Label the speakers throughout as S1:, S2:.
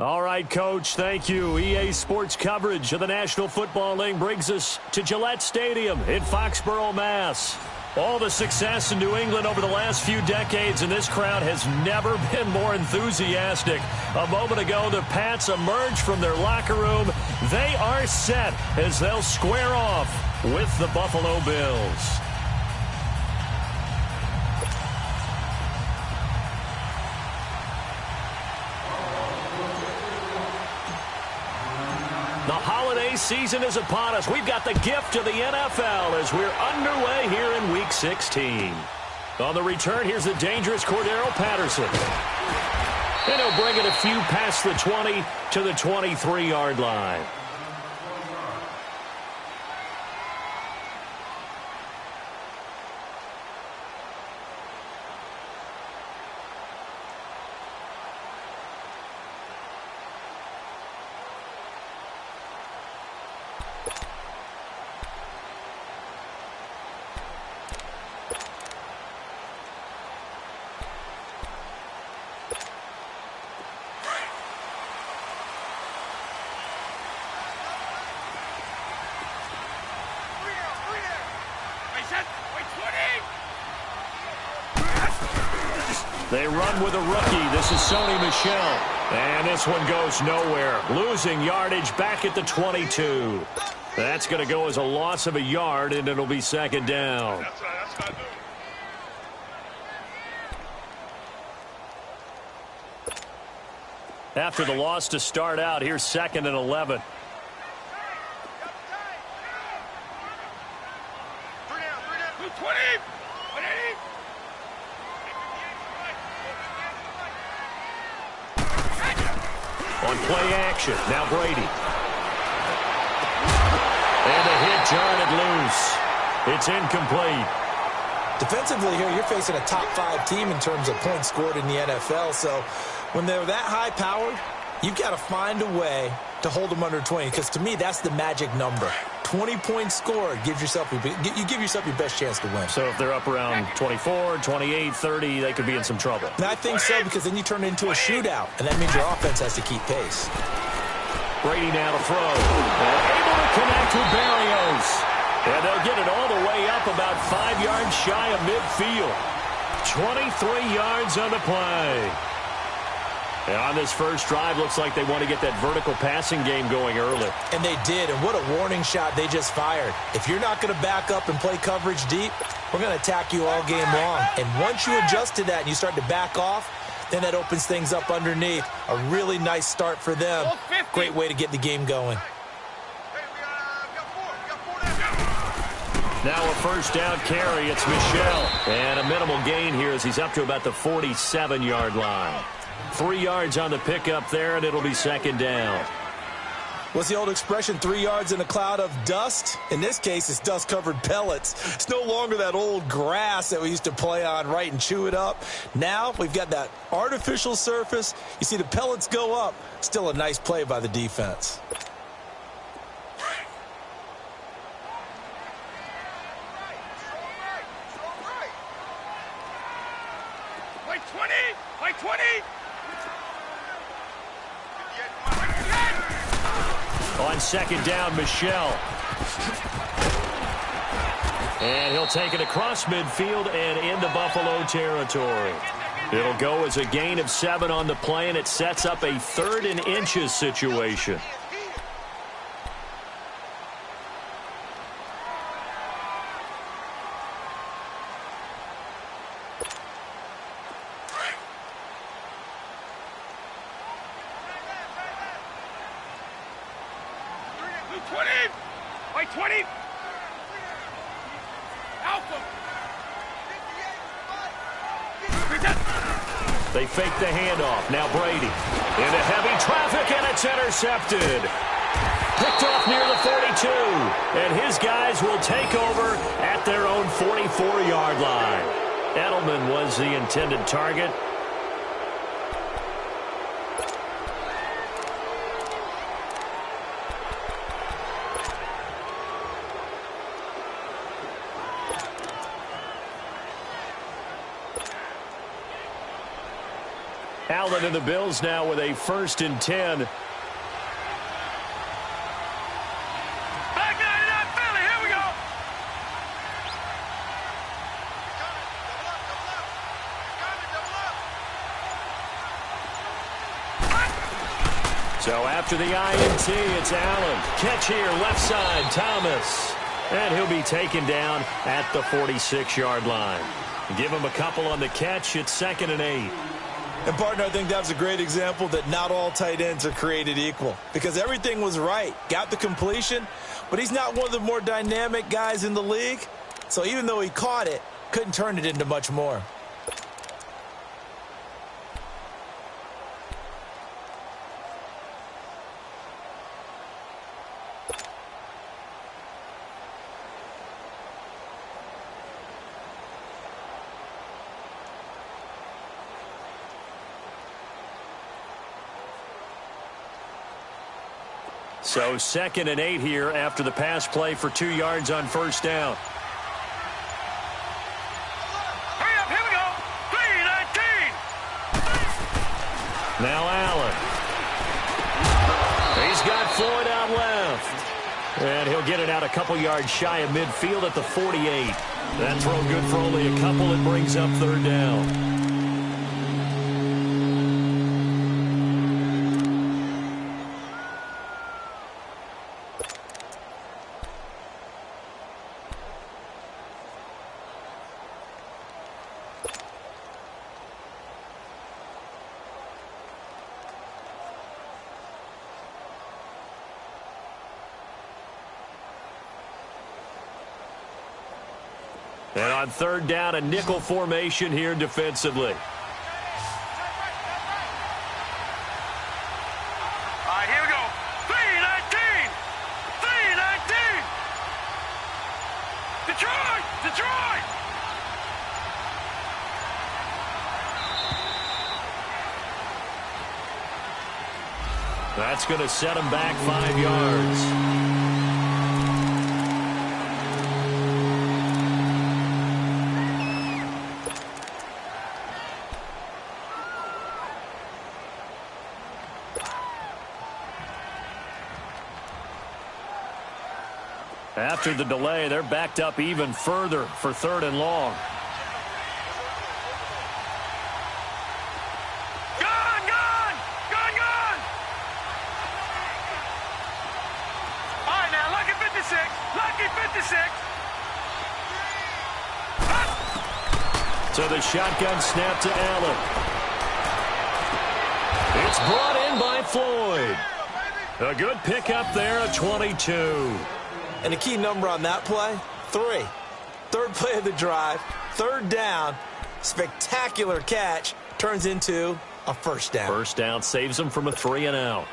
S1: All right, Coach, thank you. EA Sports coverage of the National Football League brings us to Gillette Stadium in Foxborough, Mass. All the success in New England over the last few decades, and this crowd has never been more enthusiastic. A moment ago, the Pats emerged from their locker room. They are set as they'll square off with the Buffalo Bills. The holiday season is upon us. We've got the gift of the NFL as we're underway here in Week 16. On the return, here's the dangerous Cordero Patterson. And he'll bring it a few past the 20 to the 23-yard line. They run with a rookie. This is Sony Michel. And this one goes nowhere. Losing yardage back at the 22. That's going to go as a loss of a yard, and it'll be second down.
S2: That's right. That's what I do.
S1: After the loss to start out, here's 2nd and 11. On play action, now Brady. And a hit jarred loose. It's incomplete.
S3: Defensively here, you're facing a top 5 team in terms of points scored in the NFL. So when they're that high-powered, you've got to find a way to hold them under 20. Because to me, that's the magic number. 20-point score, you give yourself your best chance to win.
S1: So if they're up around 24, 28, 30, they could be in some trouble.
S3: And I think so, because then you turn it into a shootout, and that means your offense has to keep pace.
S1: Brady now to throw. Able to connect with Berrios. And they'll get it all the way up about 5 yards shy of midfield. 23 yards on the play. And on this first drive, looks like they want to get that vertical passing game going early.
S3: And they did, and what a warning shot they just fired. If you're not going to back up and play coverage deep, we're going to attack you all game long. And once you adjust to that and you start to back off, then that opens things up underneath. A really nice start for them. Great way to get the game going.
S1: Now a first down carry. It's Michel. And a minimal gain here as he's up to about the 47-yard line. 3 yards on the pickup there, and it'll be second down.
S3: What's the old expression, 3 yards in a cloud of dust? In this case, it's dust-covered pellets. It's no longer that old grass that we used to play on, right, and chew it up. Now we've got that artificial surface. You see the pellets go up. Still a nice play by the defense.
S2: Play 20! Play 20!
S1: On second down, Michel. And he'll take it across midfield and into Buffalo territory. It'll go as a gain of 7 on the play, and it sets up a 3rd and inches situation. They fake the handoff. Now Brady into heavy traffic, and it's intercepted. Picked off near the 42. And his guys will take over at their own 44-yard line. Edelman was the intended target. Allen and the Bills now with a 1st and 10.
S2: Back 99 Philly, here we go.
S1: So after the INT, it's Allen. Catch here, left side, Thomas. And he'll be taken down at the 46-yard line. Give him a couple on the catch. It's 2nd and 8.
S3: And, partner, I think that's a great example that not all tight ends are created equal, because everything was right. Got the completion, but he's not one of the more dynamic guys in the league. So even though he caught it, couldn't turn it into much more.
S1: So 2nd and 8 here after the pass play for 2 yards on first down.
S2: Hurry up, here we go. 3-19.
S1: Now Allen. He's got Floyd out left. And he'll get it out a couple yards shy of midfield at the 48. That throw good for only a couple. It brings up 3rd down. And on 3rd down, a nickel formation here defensively.
S2: All right, here we go. 3-19. 3-19. Detroit! Detroit!
S1: That's going to set him back 5 yards. After the delay, they're backed up even further for 3rd and long.
S2: Gone, gone, gone, gone. All right, now, lucky 56, lucky 56.
S1: So the shotgun snap to Allen. It's brought in by Floyd. A good pickup there, a 22.
S3: And a key number on that play, 3. 3rd play of the drive, 3rd down, spectacular catch, turns into a 1st down.
S1: 1st down saves them from a 3-and-out.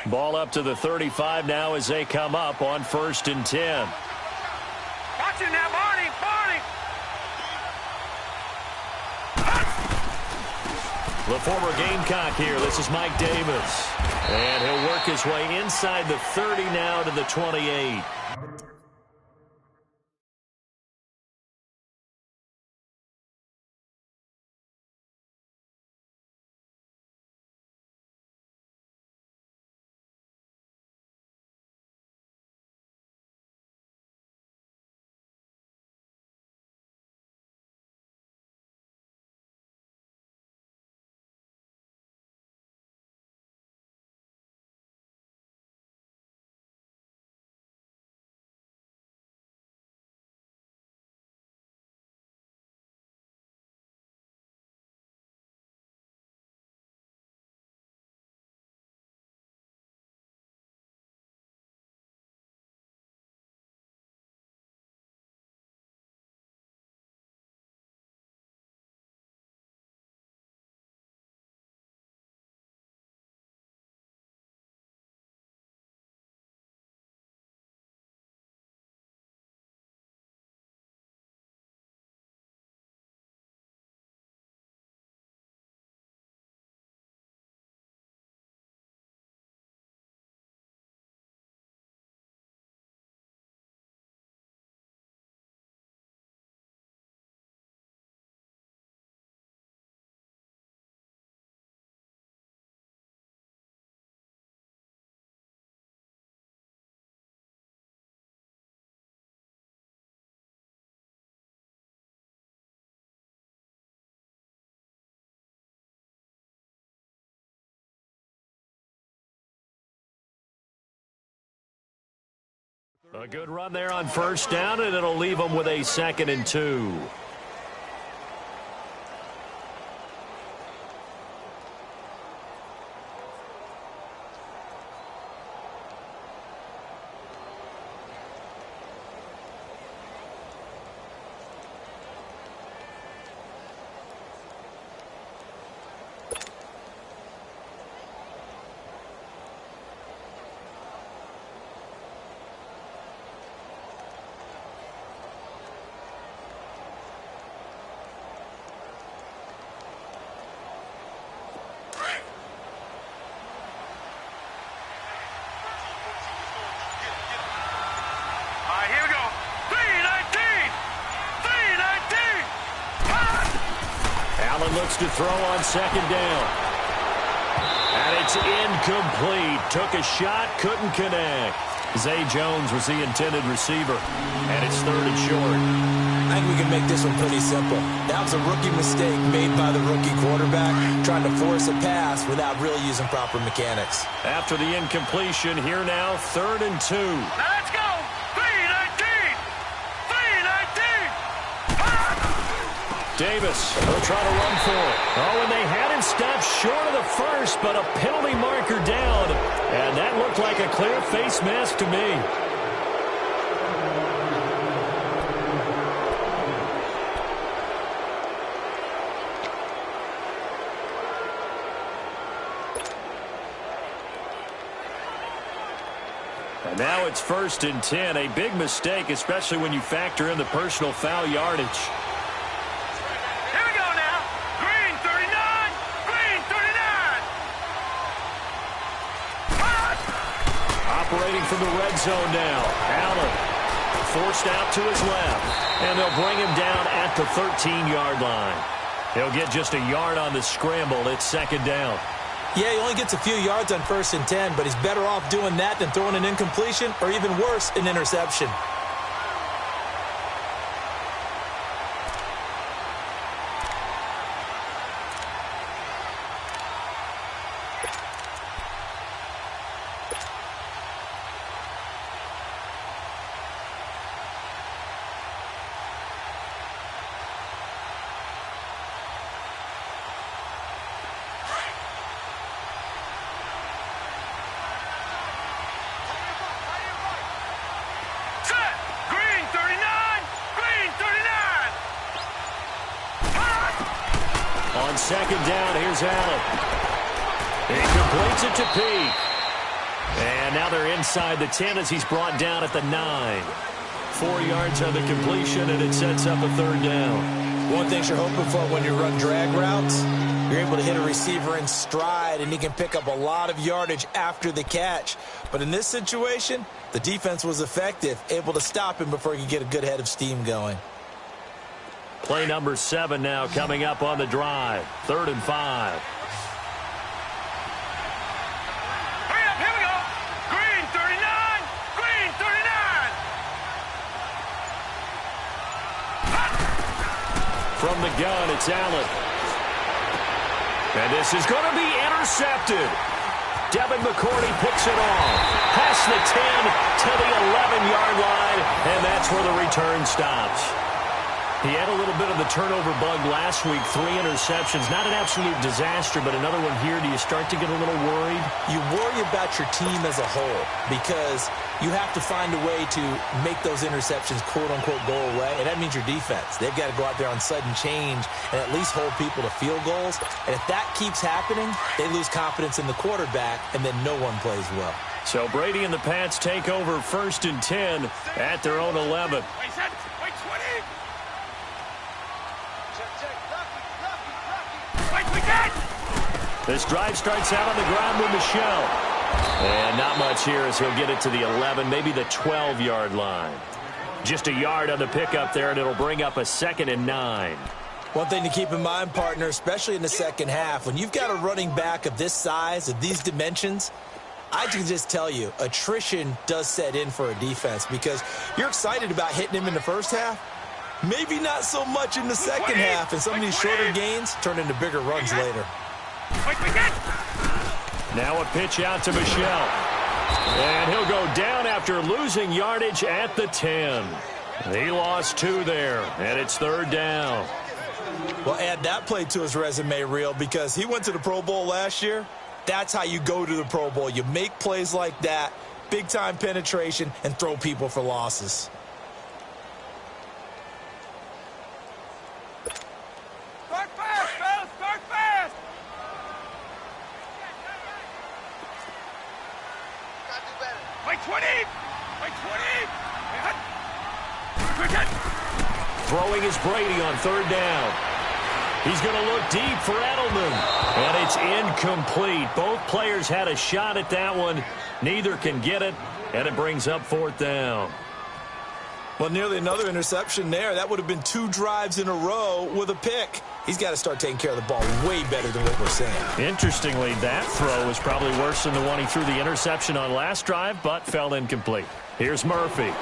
S1: Ball up to the 35 now as they come up on 1st and 10.
S2: Watch it now, Barney, Barney.
S1: The former Gamecock here. This is Mike Davis. And he'll work his way inside the 30 now to the 28. A good run there on 1st down, and it'll leave them with a 2nd and 2. Looks to throw on 2nd down. And it's incomplete. Took a shot, couldn't connect. Zay Jones was the intended receiver. And it's 3rd and short.
S3: I think we can make this one pretty simple. That was a rookie mistake made by the rookie quarterback, trying to force a pass without really using proper mechanics.
S1: After the incompletion, here now, 3rd and 2.
S2: Now let's go. 3-19. 3-19.
S1: Davis will try to run for it. Oh, and they had him stopped short of the 1st, but a penalty marker down. And that looked like a clear face mask to me. And now it's 1st and 10. A big mistake, especially when you factor in the personal foul yardage. Operating from the red zone now. Allen forced out to his left. And they'll bring him down at the 13-yard line. He'll get just a yard on the scramble. It's second down.
S3: Yeah, he only gets a few yards on 1st and 10, but he's better off doing that than throwing an incompletion or even worse, an interception.
S1: On second down, here's Allen. He completes it to Peak. And now they're inside the 10 as he's brought down at the 9. 4 yards on the completion, and it sets up a third down.
S3: One thing you're hoping for when you run drag routes, you're able to hit a receiver in stride, and he can pick up a lot of yardage after the catch. But in this situation, the defense was effective, able to stop him before he could get a good head of steam going.
S1: Play number 7 now coming up on the drive. 3rd and 5.
S2: Hurry up, here we go. Green 39. Green 39.
S1: From the gun, it's Allen. And this is going to be intercepted. Devin McCourty picks it off. Past the 10 to the 11-yard line, and that's where the return stops. He had a little bit of the turnover bug last week, 3 interceptions. Not an absolute disaster, but another one here. Do you start to get a little worried?
S3: You worry about your team as a whole because you have to find a way to make those interceptions, quote-unquote, go away, and that means your defense. They've got to go out there on sudden change and at least hold people to field goals. And if that keeps happening, they lose confidence in the quarterback, and then no one plays well.
S1: So Brady and the Pats take over 1st and 10 at their own 11.
S2: Wait, set. Wait, 20.
S1: This drive starts out on the ground with Michelle. And not much here as he'll get it to the 11, maybe the 12-yard line. Just a yard on the pickup there, and it'll bring up a 2nd and 9.
S3: One thing to keep in mind, partner, especially in the second half, when you've got a running back of this size, of these dimensions, I can just tell you, attrition does set in for a defense because you're excited about hitting him in the first half. Maybe not so much in the second half, and some of these shorter gains turn into bigger runs later.
S1: Now a pitch out to Michelle. And he'll go down after losing yardage at the 10. He lost 2 there, and it's 3rd down.
S3: Well, add that play to his resume reel because he went to the Pro Bowl last year. That's how you go to the Pro Bowl. You make plays like that, big-time penetration, and throw people for losses.
S2: Start fast, fellas. Start fast. Wait, 20. Wait, 20.
S1: Throwing is Brady on 3rd down. He's going to look deep for Edelman. And it's incomplete. Both players had a shot at that one. Neither can get it. And it brings up 4th down.
S3: Well, nearly another interception there. That would have been 2 drives in a row with a pick. He's got to start taking care of the ball way better than what we're seeing.
S1: Interestingly, that throw was probably worse than the one he threw the interception on last drive, but fell incomplete. Here's Murphy.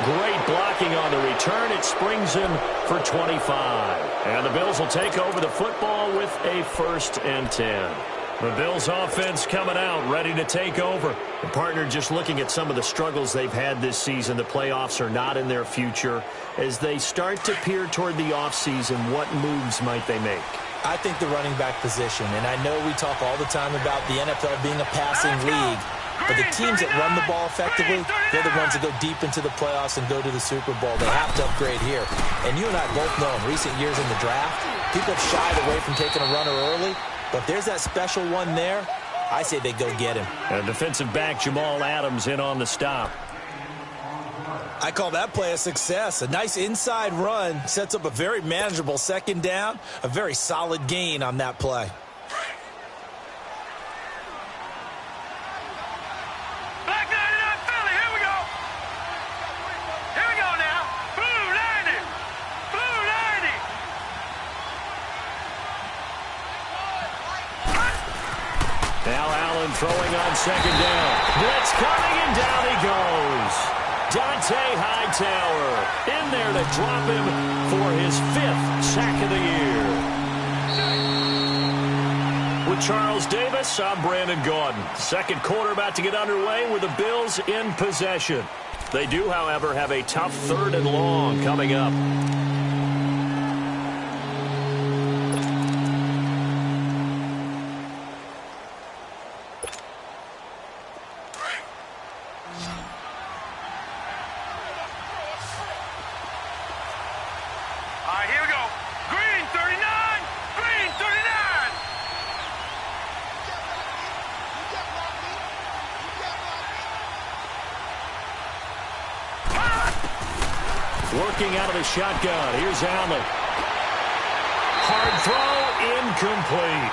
S1: Great blocking on the return. It springs him for 25. And the Bills will take over the football with a 1st and 10. The Bills offense coming out, ready to take over. The partner just looking at some of the struggles they've had this season. The playoffs are not in their future. As they start to peer toward the offseason, what moves might they make?
S3: I think the running back position, and I know we talk all the time about the NFL being a passing league, but the teams that run the ball effectively, they're the ones that go deep into the playoffs and go to the Super Bowl. They have to upgrade here. And you and I both know in recent years in the draft, people have shied away from taking a runner early. But if there's that special one there, I say they go get him.
S1: And defensive back Jamal Adams in on the stop.
S3: I call that play a success. A nice inside run sets up a very manageable 2nd down. A very solid gain on that play.
S1: Now Allen throwing on second down. Blitz coming, and down he goes. Dante Hightower in there to drop him for his 5th sack of the year. With Charles Davis, I'm Brandon Gaudin. Second quarter about to get underway with the Bills in possession. They do, however, have a tough 3rd and long coming up.
S2: Here we go. Green 39. Green 39.
S1: Working out of the shotgun. Here's Allen. Hard throw, incomplete.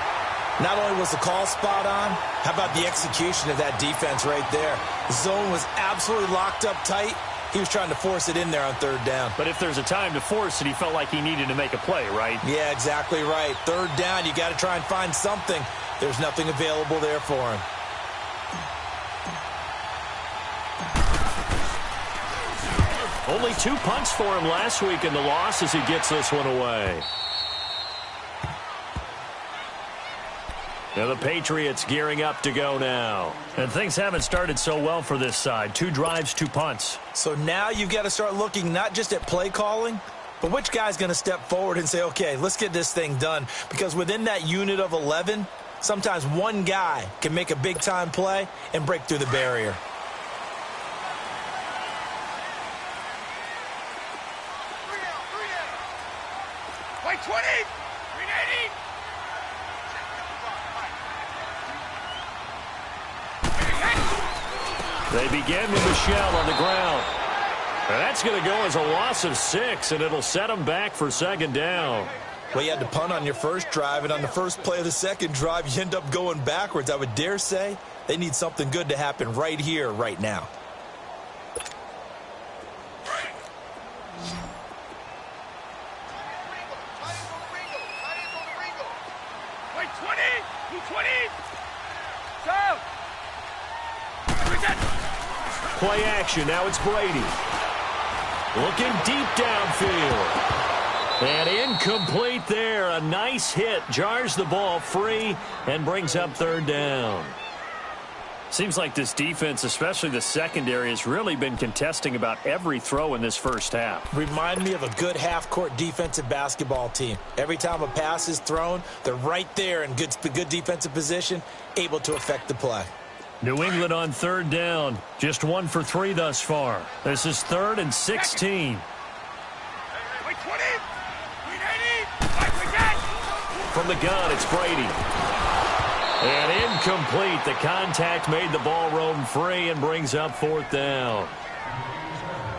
S3: Not only was the call spot on, how about the execution of that defense right there? The zone was absolutely locked up tight. He was trying to force it in there on 3rd down.
S1: But if there's a time to force it, he felt like he needed to make a play, right?
S3: Yeah, exactly right. 3rd down, you got to try and find something. There's nothing available there for him.
S1: Only 2 punts for him last week in the loss as he gets this one away. Now the Patriots gearing up to go now. And things haven't started so well for this side. 2 drives, 2 punts.
S3: So now you've got to start looking not just at play calling, but which guy's going to step forward and say, okay, let's get this thing done. Because within that unit of 11, sometimes one guy can make a big-time play and break through the barrier.
S2: White 20. Green 80.
S1: They begin with Michelle on the ground. And that's going to go as a loss of 6, and it'll set them back for 2nd down.
S3: Well, you had to punt on your first drive, and on the first play of the second drive, you end up going backwards. I would dare say they need something good to happen right here, right now.
S2: White 20. 20. So.
S1: Play action. Now it's Brady. Looking deep downfield. And incomplete there. A nice hit. Jars the ball free and brings up 3rd down. Seems like this defense, especially the secondary, has really been contesting about every throw in this first half.
S3: Remind me of a good half-court defensive basketball team. Every time a pass is thrown, they're right there in good defensive position, able to affect the play.
S1: New England on 3rd down. Just 1 for 3 thus far. This is 3rd and 16.
S2: White 20. Green 80. White
S1: From the gun, it's Brady. And incomplete. The contact made the ball roam free and brings up 4th down.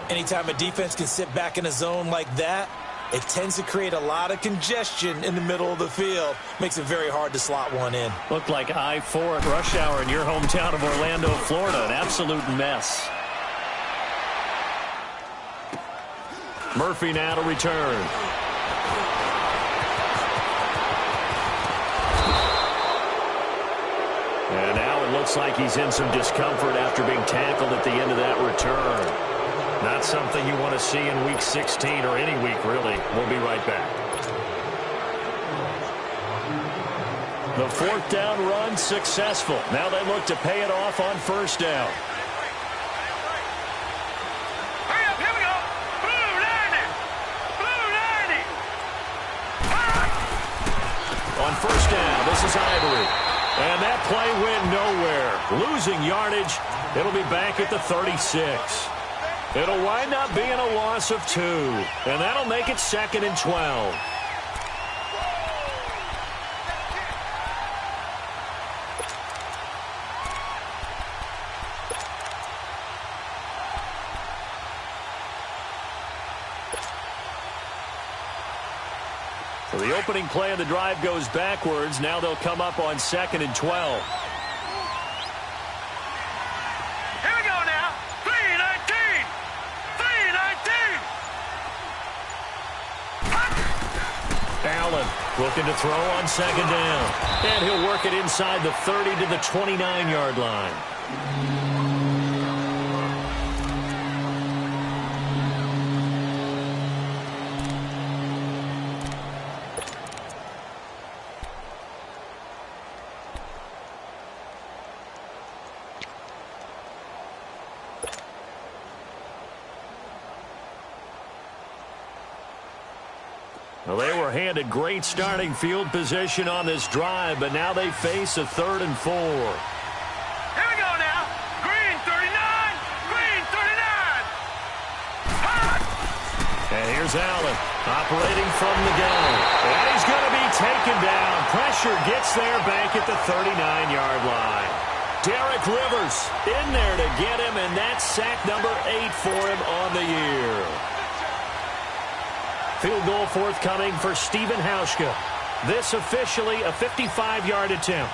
S3: Anytime a defense can sit back in a zone like that, it tends to create a lot of congestion in the middle of the field. Makes it very hard to slot one in.
S1: Looked like I-4 at rush hour in your hometown of Orlando, Florida. An absolute mess. Murphy now to return. And now it looks like he's in some discomfort after being tackled at the end of that return. Not something you want to see in Week 16 or any week, really. We'll be right back. The 4th down run successful. Now they look to pay it off on 1st down.
S2: Hurry up, here we go. Blue 90. Blue 90.
S1: On 1st down, this is Ivory. And that play went nowhere. Losing yardage. It'll be back at the 36. It'll wind up being a loss of 2. And that'll make it 2nd and 12. So the opening play of the drive goes backwards. Now they'll come up on 2nd and 12.
S2: Here we go now. 319. 319.
S1: Allen Looking to throw on second down. And he'll work it inside the 30 to the 29-yard line. Well, they were handed great starting field position on this drive, but now they face a 3rd and 4.
S2: Here we go now. Green 39. Green 39. Hot.
S1: And here's Allen operating from the gun. And he's going to be taken down. Pressure gets there back at the 39-yard line. Derek Rivers in there to get him, and that's sack number 8 for him on the year. Field goal forthcoming for Stephen Hauschka. This officially a 55-yard attempt.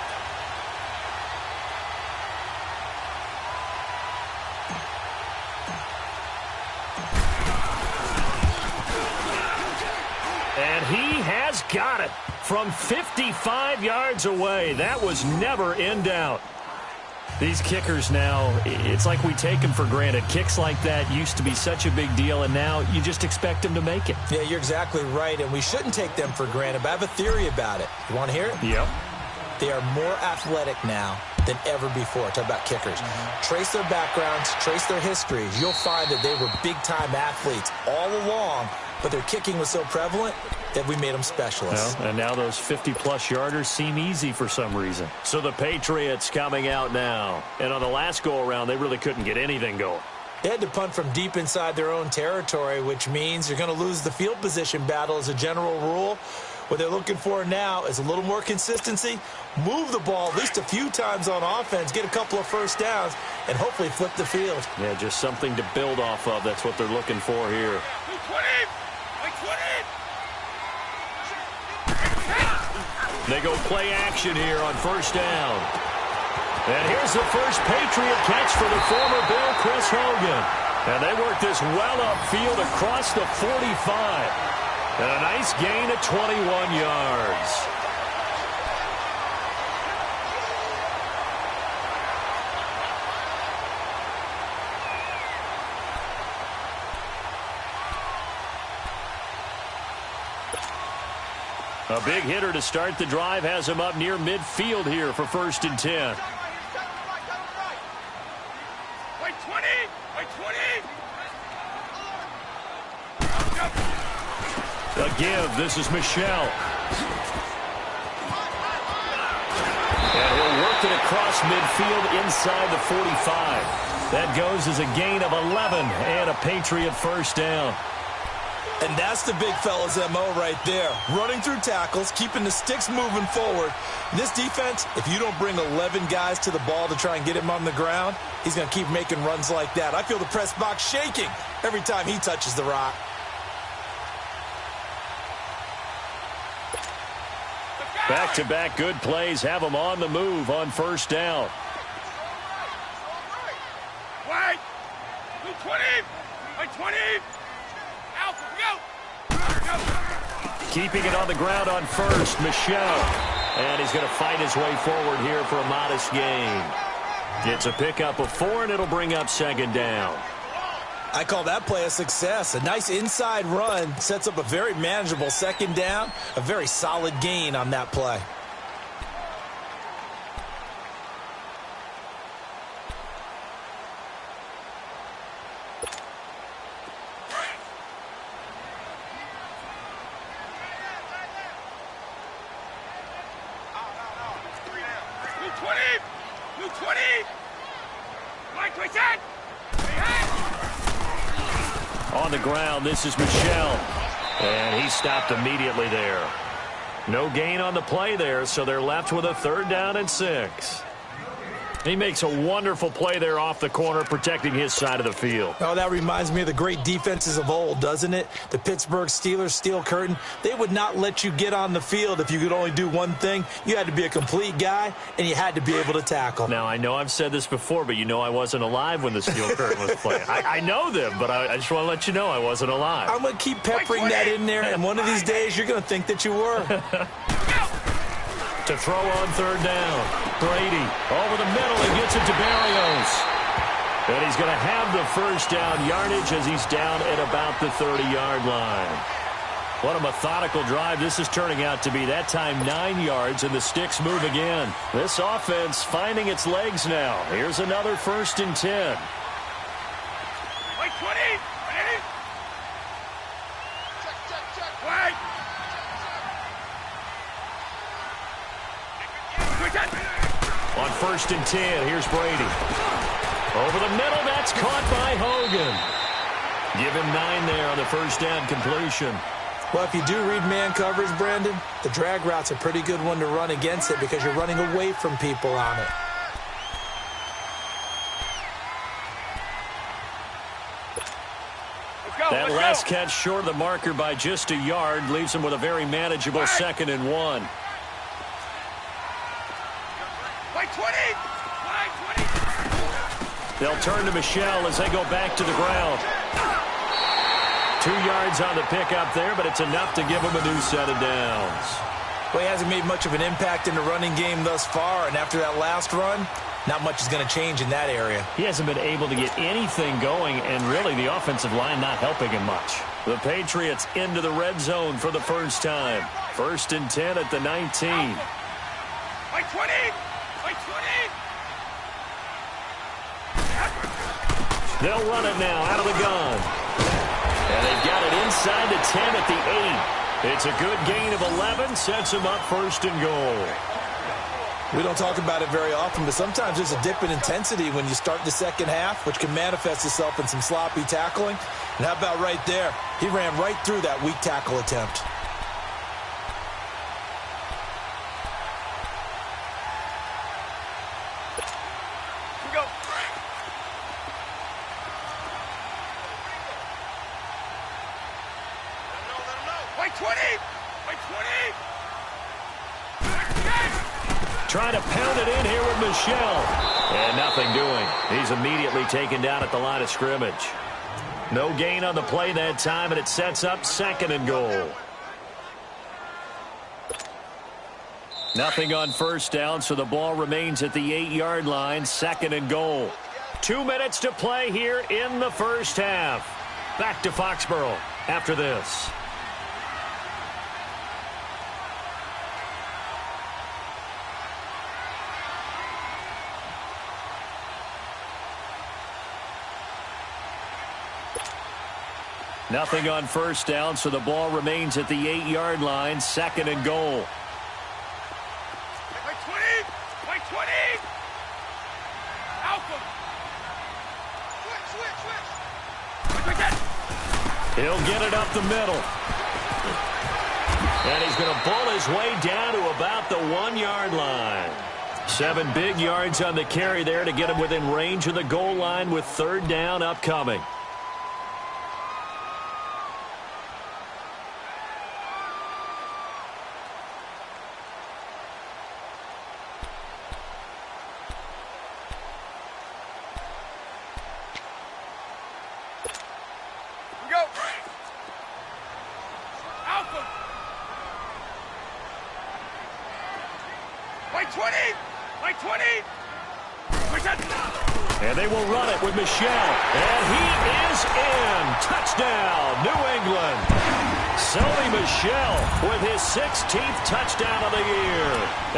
S1: And he has got it from 55 yards away. That was never in doubt. These kickers now, it's like we take them for granted. Kicks like that used to be such a big deal, and now you just expect them to make it.
S3: Yeah, you're exactly right, and we shouldn't take them for granted, but I have a theory about it. You want to hear it?
S1: Yep.
S3: They are more athletic now than ever before. Talk about kickers. Trace their backgrounds, trace their histories. You'll find that they were big-time athletes all along, but their kicking was so prevalent that we made them specialists.
S1: Well, and now those 50-plus yarders seem easy for some reason. So the Patriots coming out now. And on the last go-around, they really couldn't get anything going.
S3: They had to punt from deep inside their own territory, which means you're going to lose the field position battle as a general rule. What they're looking for now is a little more consistency, move the ball at least a few times on offense, get a couple of first downs, and hopefully flip the field.
S1: Yeah, just something to build off of. That's what they're looking for here. They go play action here on first down. And here's the first Patriot catch for the former Bill, Chris Hogan. And they work this well upfield across the 45. And a nice gain of 21 yards. A big hitter to start the drive has him up near midfield here for 1st and 10.
S2: Wait 20. Wait 20.
S1: A give. This is Michelle. And he'll work it across midfield inside the 45. That goes as a gain of 11 and a Patriot first down.
S3: And that's the big fella's MO right there. Running through tackles, keeping the sticks moving forward. This defense, if you don't bring 11 guys to the ball to try and get him on the ground, he's going to keep making runs like that. I feel the press box shaking every time he touches the rock.
S1: Back-to-back good plays have him on the move on first down.
S2: Wait. 20. Wait 20.
S1: Keeping it on the ground on first, Michelle. And he's going to fight his way forward here for a modest gain. It's a pickup of 4, and it'll bring up second down.
S3: I call that play a success. A nice inside run sets up a very manageable second down. A very solid gain on that play.
S1: On the ground, this is Michelle. And he stopped immediately there. No gain on the play there, so they're left with a 3rd down and 6. He makes a wonderful play there off the corner, protecting his side of the field.
S3: Oh, that reminds me of the great defenses of old, doesn't it? The Pittsburgh Steelers, Steel Curtain, they would not let you get on the field if you could only do one thing. You had to be a complete guy, and you had to be able to tackle.
S1: Now, I know I've said this before, but you know I wasn't alive when the Steel Curtain was playing. I know them, but I just want to let you know I wasn't alive.
S3: I'm going to keep peppering that in there, and one of these days you're going to think that you were.
S1: To throw on third down. Brady over the middle and gets it to Barrios. And he's going to have the first down yardage as he's down at about the 30-yard line. What a methodical drive this is turning out to be. That time 9 yards, and the sticks move again. This offense finding its legs now. Here's another 1st and 10.
S2: Wait, 20. Ready? Check. Wait.
S1: On 1st and 10, here's Brady. Over the middle, that's caught by Hogan. Give him 9 there on the first down completion.
S3: Well, if you do read man coverage, Brandon, the drag route's a pretty good one to run against it because you're running away from people on it.
S1: That last catch short of the marker by just a yard leaves him with a very manageable 2nd and 1.
S2: Wait, 20.
S1: They'll turn to Michelle as they go back to the ground. 2 yards on the pickup there, but it's enough to give him a new set of downs.
S3: Well, he hasn't made much of an impact in the running game thus far, and after that last run, not much is going to change in that area.
S1: He hasn't been able to get anything going, and really the offensive line not helping him much. The Patriots into the red zone for the first time. 1st and 10 at the 19.
S2: Wait, 20. Wait, 20.
S1: They'll run it now out of the gun. And they've got it inside the 10 at the 8. It's a good gain of 11, sets them up 1st and goal.
S3: We don't talk about it very often, but sometimes there's a dip in intensity when you start the second half, which can manifest itself in some sloppy tackling. And how about right there? He ran right through that weak tackle attempt.
S1: Trying to pound it in here with Michelle. And nothing doing. He's immediately taken down at the line of scrimmage. No gain on the play that time, and it sets up 2nd and goal. Nothing on first down, so the ball remains at the 8-yard line, 2nd and goal. 2 minutes to play here in the first half. Back to Foxborough after this. Nothing on first down, so the ball remains at the 8-yard line, 2nd and goal.
S2: Wait, 20. Wait, 20. Alpha. Switch.
S1: He'll get it up the middle. And he's going to bull his way down to about the 1-yard line. 7 big yards on the carry there to get him within range of the goal line with 3rd down upcoming. And they will run it with Michelle. And he is in. Touchdown, New England. Sony Michel with his 16th touchdown of the year.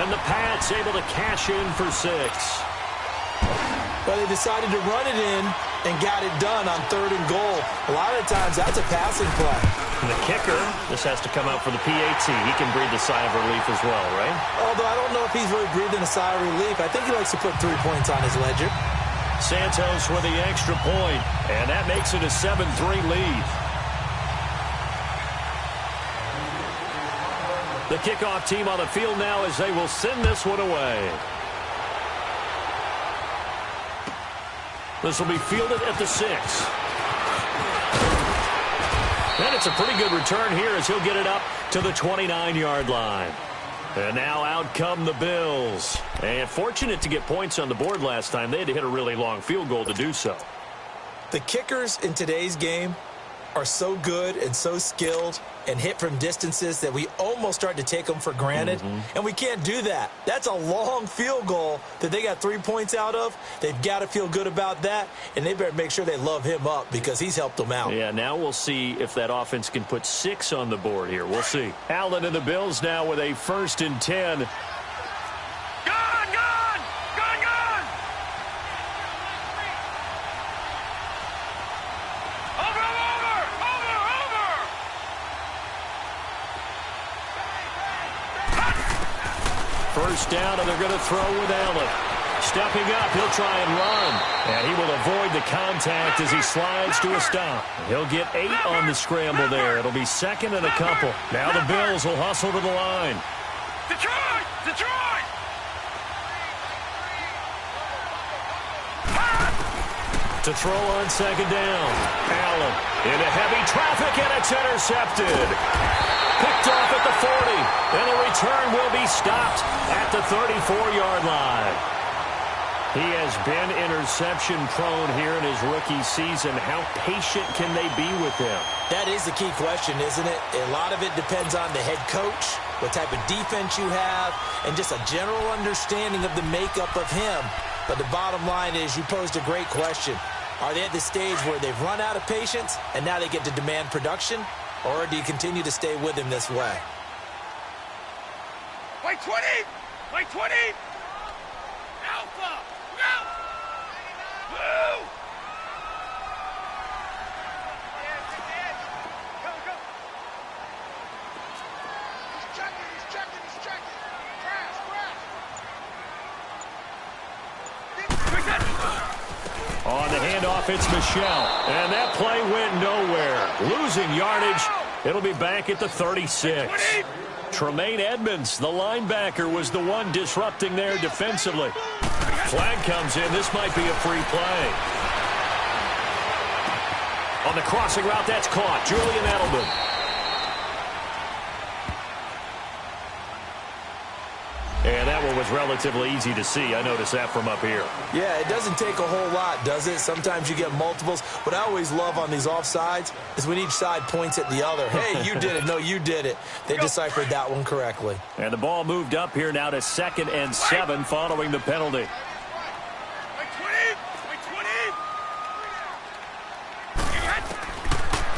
S1: And the Pats able to cash in for 6.
S3: But they decided to run it in and got it done on 3rd and goal. A lot of times that's a passing play.
S1: And the kicker, this has to come out for the PAT. He can breathe a sigh of relief as well, right?
S3: Although I don't know if he's really breathing a sigh of relief. I think he likes to put 3 points on his ledger.
S1: Santos with the extra point, and that makes it a 7-3 lead. The kickoff team on the field now as they will send this one away. This will be fielded at the 6. And it's a pretty good return here as he'll get it up to the 29-yard line. And now out come the Bills. And fortunate to get points on the board last time. They had to hit a really long field goal to do so.
S3: The kickers in today's game are so good and so skilled and hit from distances that we almost start to take them for granted. And we can't do that. That's a long field goal that they got 3 points out of. They've got to feel good about that, and they better make sure they love him up because he's helped them out.
S1: Yeah, now we'll see if that offense can put 6 on the board here. We'll see. Allen and the Bills now with a 1st and 10. First down, and they're going to throw with Allen. Stepping up, he'll try and run. And he will avoid the contact as he slides to a stop. He'll get 8 on the scramble there. It'll be 2nd and a couple. Now the Bills will hustle to the line.
S2: Detroit! Detroit!
S1: To throw on 2nd down. Allen into heavy traffic, and it's intercepted. Picked off at the 40, and the return will be stopped at the 34-yard line. He has been interception-prone here in his rookie season. How patient can they be with him?
S3: That is the key question, isn't it? A lot of it depends on the head coach, what type of defense you have, and just a general understanding of the makeup of him. But the bottom line is you posed a great question. Are they at the stage where they've run out of patience, and now they get to demand production? Or do you continue to stay with him this way?
S2: Wait 20! Wait 20! Alpha! Go! Blue! Go, go! He's checking, he's checking, he's checking! Crash, crash!
S1: On the handoff, it's Michelle. And that play went nowhere. Losing yardage. It'll be back at the 36. Tremaine Edmonds, the linebacker, was the one disrupting there defensively. Flag comes in. This might be a free play. On the crossing route, that's caught. Julian Edelman. And that one was relatively easy to see. I noticed that from up here.
S3: Yeah, it doesn't take a whole lot, does it? Sometimes you get multiples. What I always love on these offsides is when each side points at the other. Hey, you did it. No, you did it. They deciphered that one correctly.
S1: And the ball moved up here now to 2nd and 7 following the penalty.
S2: Wait 20! Wait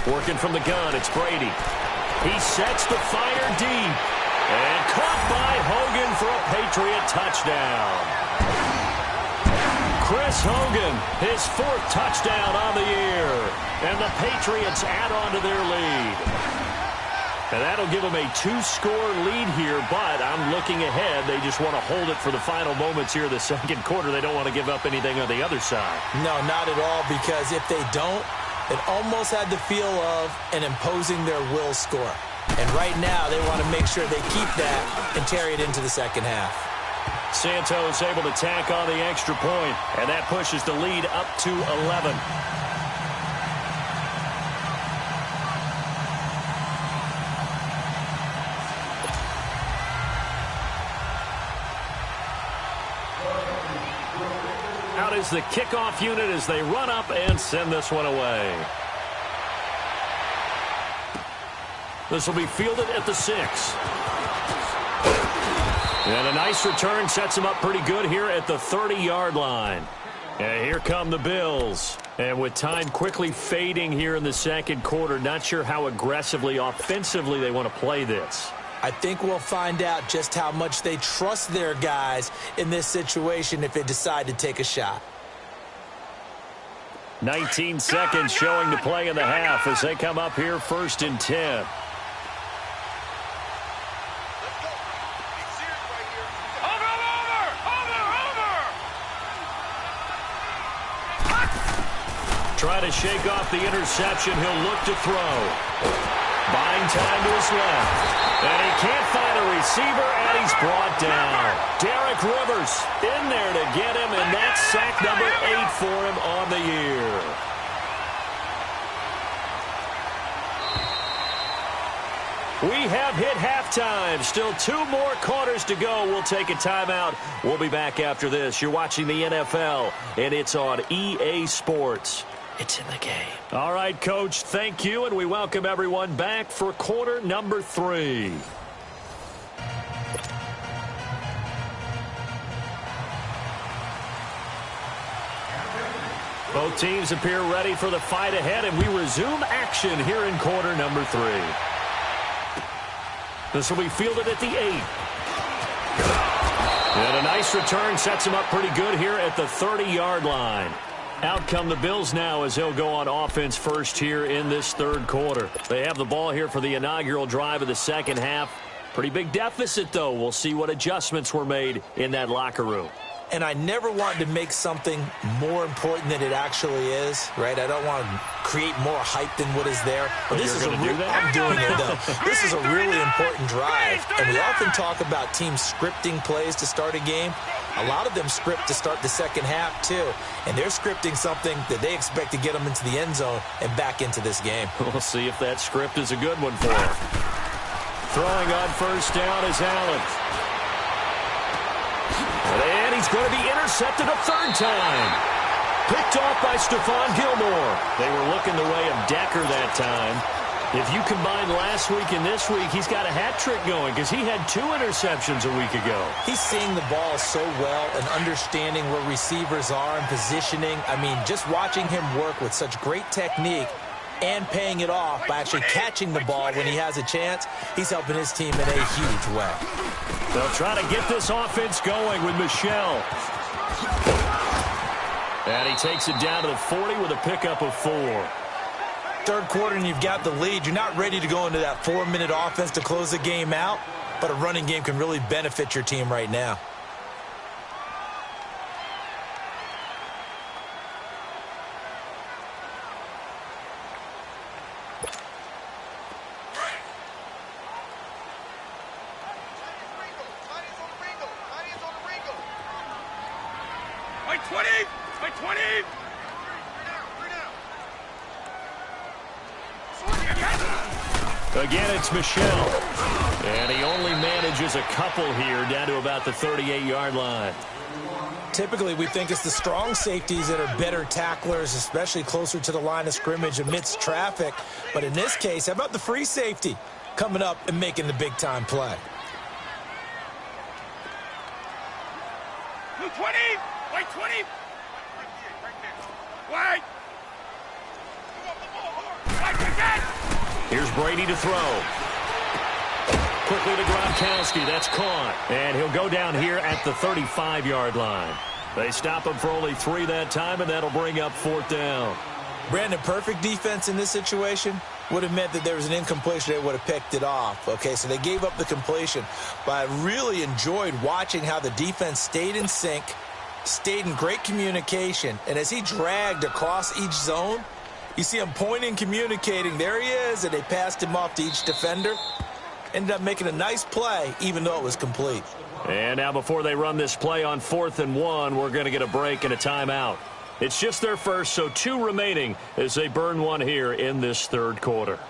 S2: 20!
S1: Working from the gun, it's Brady. He sets the fire deep. And caught by Hogan for a Patriot touchdown. Chris Hogan, his 4th touchdown on the year. And the Patriots add on to their lead. And that'll give them a 2-score lead here, but I'm looking ahead. They just want to hold it for the final moments here of the 2nd quarter. They don't want to give up anything on the other side.
S3: No, not at all, because if they don't, it almost had the feel of an imposing their will score. And right now, they want to make sure they keep that and carry it into the 2nd half.
S1: Santos able to tack on the extra point, and that pushes the lead up to 11. Out is the kickoff unit as they run up and send this one away. This will be fielded at the 6. And a nice return sets him up pretty good here at the 30-yard line. And here come the Bills. And with time quickly fading here in the 2nd quarter, not sure how aggressively, offensively they want to play this.
S3: I think we'll find out just how much they trust their guys in this situation if they decide to take a shot.
S1: 19 seconds showing to play in the half as they come up here 1st and 10. Try to shake off the interception. He'll look to throw. Buying time to his left. And he can't find a the receiver, and he's brought down. Derek Rivers in there to get him, and that's sack number 8 for him on the year. We have hit halftime. Still 2 more quarters to go. We'll take a timeout. We'll be back after this. You're watching the NFL, and it's on EA Sports. It's in the game. All right, Coach, thank you, and we welcome everyone back for quarter number 3. Both teams appear ready for the fight ahead, and we resume action here in quarter number 3. This will be fielded at the 8. And a nice return sets him up pretty good here at the 30-yard line. Out come the Bills now as they'll go on offense first here in this third quarter. They have the ball here for the inaugural drive of the second half. Pretty big deficit, though. We'll see what adjustments were made in that locker room.
S3: And I never want to make something more important than it actually is, right? I don't want to create more hype than what is there. But this is I'm doing it, though. This is a really important drive. And we often talk about teams scripting plays to start a game. A lot of them script to start the second half, too. And they're scripting something that they expect to get them into the end zone and back into this game.
S1: We'll see if that script is a good one for them. Throwing on first down is Allen. And he's going to be intercepted a third time. Picked off by Stephon Gilmore. They were looking the way of Decker that time. If you combine last week and this week, he's got a hat trick going because he had 2 interceptions a week ago.
S3: He's seeing the ball so well and understanding where receivers are and positioning. I mean, just watching him work with such great technique and paying it off by actually catching the ball when he has a chance, he's helping his team in a huge way.
S1: They'll try to get this offense going with Michel. And he takes it down to the 40 with a pickup of 4.
S3: Third quarter and you've got the lead. You're not ready to go into that 4-minute offense to close the game out, but a running game can really benefit your team right now.
S2: White 20! White 20!
S1: Again, it's Michel. And he only manages a couple here down to about the 38-yard line.
S3: Typically, we think it's the strong safeties that are better tacklers, especially closer to the line of scrimmage amidst traffic. But in this case, how about the free safety coming up and making the big-time play?
S2: Blue 20! White 20! White! White again!
S1: Here's Brady to throw. Quickly to Gronkowski. That's caught. And he'll go down here at the 35-yard line. They stop him for only 3 that time, and that'll bring up 4th down.
S3: Brandon, perfect defense in this situation would have meant that there was an incompletion. They would have picked it off. Okay, so they gave up the completion. But I really enjoyed watching how the defense stayed in sync, stayed in great communication, and as he dragged across each zone, you see him pointing, communicating. There he is, and they passed him off to each defender. Ended up making a nice play, even though it was complete.
S1: And now before they run this play on 4th and 1, we're going to get a break and a timeout. It's just their first, so 2 remaining as they burn 1 here in this third quarter.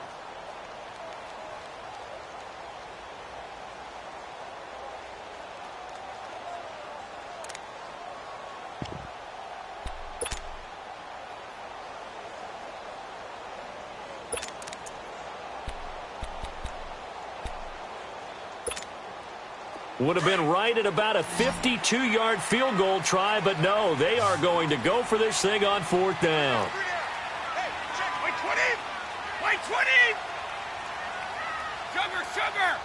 S1: Would have been right at about a 52-yard field goal try, but no, they are going to go for this thing on 4th down.
S2: Hey, check! White 20! White 20! Sugar, sugar!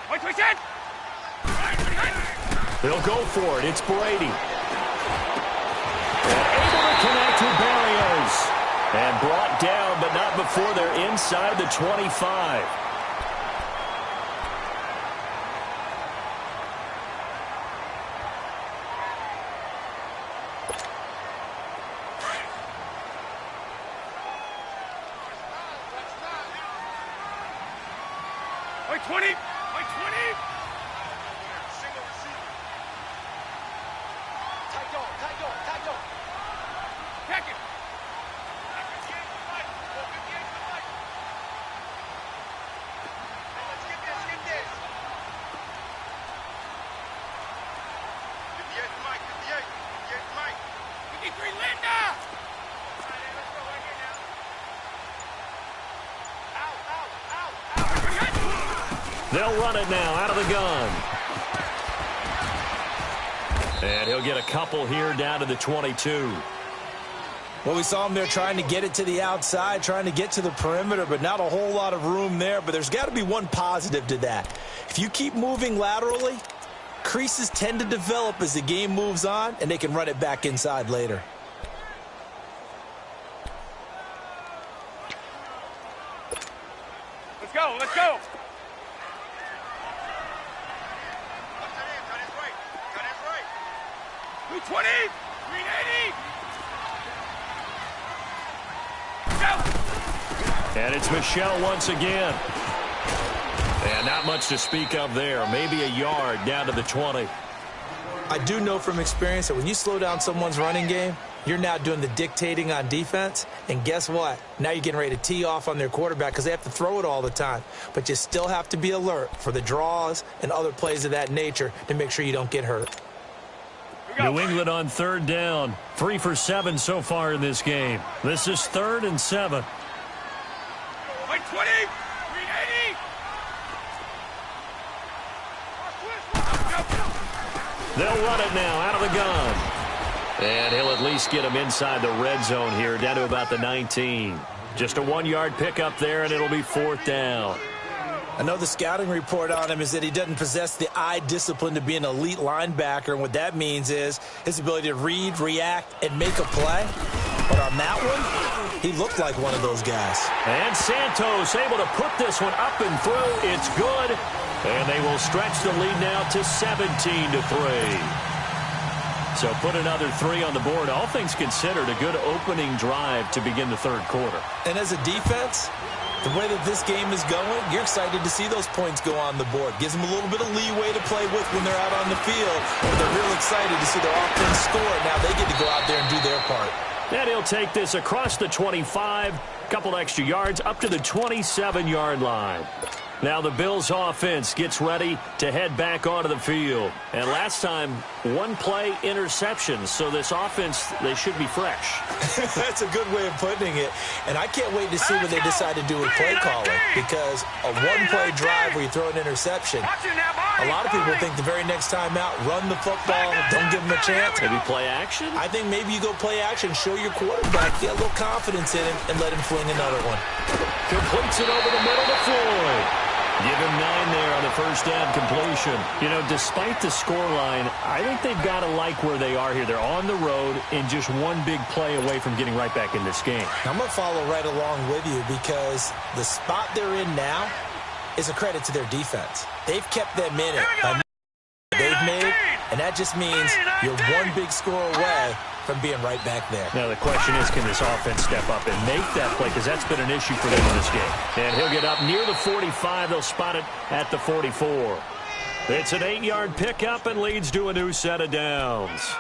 S2: White 20!
S1: They'll go for it. It's Brady. And able to connect with Barrios. And brought down, but not before they're inside the 25.
S2: White 20. White 20. Single receiver. Tight dog. Tight dog. Tight dog. Check it. 58 to the fight. 58 to the fight. Hey, let's get this. Get this. 58 to Mike. 58. 58 to Mike. 53 Linda.
S1: They'll run it now out of the gun. And he'll get a couple here down to the 22.
S3: Well, we saw him there trying to get it to the outside, trying to get to the perimeter, but not a whole lot of room there. But there's got to be one positive to that. If you keep moving laterally, creases tend to develop as the game moves on, and they can run it back inside later.
S2: Let's go. Let's go. 320, 380.
S1: And it's Michelle once again. And not much to speak of there. Maybe a yard down to the 20.
S3: I do know from experience that when you slow down someone's running game, you're now doing the dictating on defense. And guess what? Now you're getting ready to tee off on their quarterback because they have to throw it all the time. But you still have to be alert for the draws and other plays of that nature to make sure you don't get hurt.
S1: New England on third down. 3 for 7 so far in this game. This is 3rd and 7.
S2: White 20, 380.
S1: They'll run it now out of the gun. And he'll at least get him inside the red zone here, down to about the 19. Just a 1-yard pickup there, and it'll be 4th down.
S3: I know the scouting report on him is that he doesn't possess the eye discipline to be an elite linebacker, and what that means is his ability to read, react, and make a play. But on that one, he looked like one of those guys.
S1: And Santos able to put this one up and through. It's good. And they will stretch the lead now to 17-3. So put another 3 on the board. All things considered, a good opening drive to begin the third quarter.
S3: And as a defense, the way that this game is going, you're excited to see those points go on the board. Gives them a little bit of leeway to play with when they're out on the field. But they're real excited to see their offense score. Now they get to go out there and do their part.
S1: And he'll take this across the 25, couple extra yards, up to the 27-yard line. Now the Bills offense gets ready to head back onto the field. And last time, 1-play interception. So this offense, they should be fresh.
S3: That's a good way of putting it. And I can't wait to see what they decide to do with play calling. Because a 1-play drive where you throw an interception, a lot of people think the very next time out, run the football, don't give them a chance.
S1: Maybe play action?
S3: I think maybe you go play action, show your quarterback, get a little confidence in him, and let him fling another one.
S1: Completes it over the middle to Floyd. Give him 9 there on the first down completion. You know, despite the scoreline, I think they've got to like where they are here. They're on the road and just one big play away from getting right back in this game.
S3: I'm going to follow right along with you because the spot they're in now is a credit to their defense. They've kept them in it by they've made, and that just means you're one big score away from being right back there.
S1: Now the question is, can this offense step up and make that play? Because that's been an issue for them in this game. And he'll get up near the 45. They'll spot it at the 44. It's an 8-yard pickup and leads to a new set of downs.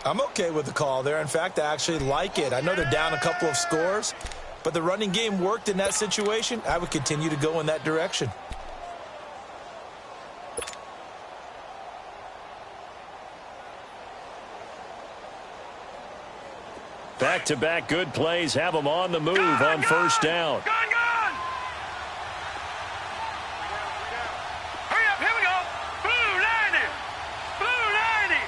S3: I'm okay with the call there. In fact, I actually like it. I know they're down a couple of scores, but the running game worked in that situation. I would continue to go in that direction.
S1: Back-to-back good plays have them on the move on first down.
S2: Gone! Hurry up, here we go. Blue 90. Blue 90.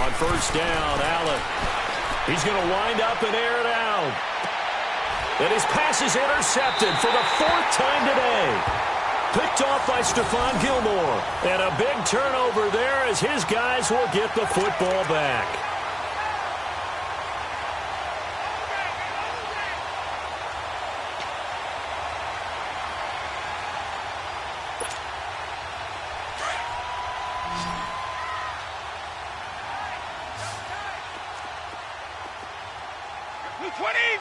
S1: On first down, Allen. He's going to wind up and air it out. And his pass is intercepted for the 4th time today. Picked off by Stephon Gilmore. And a big turnover there as his guys will get the football back.
S2: Blue 20.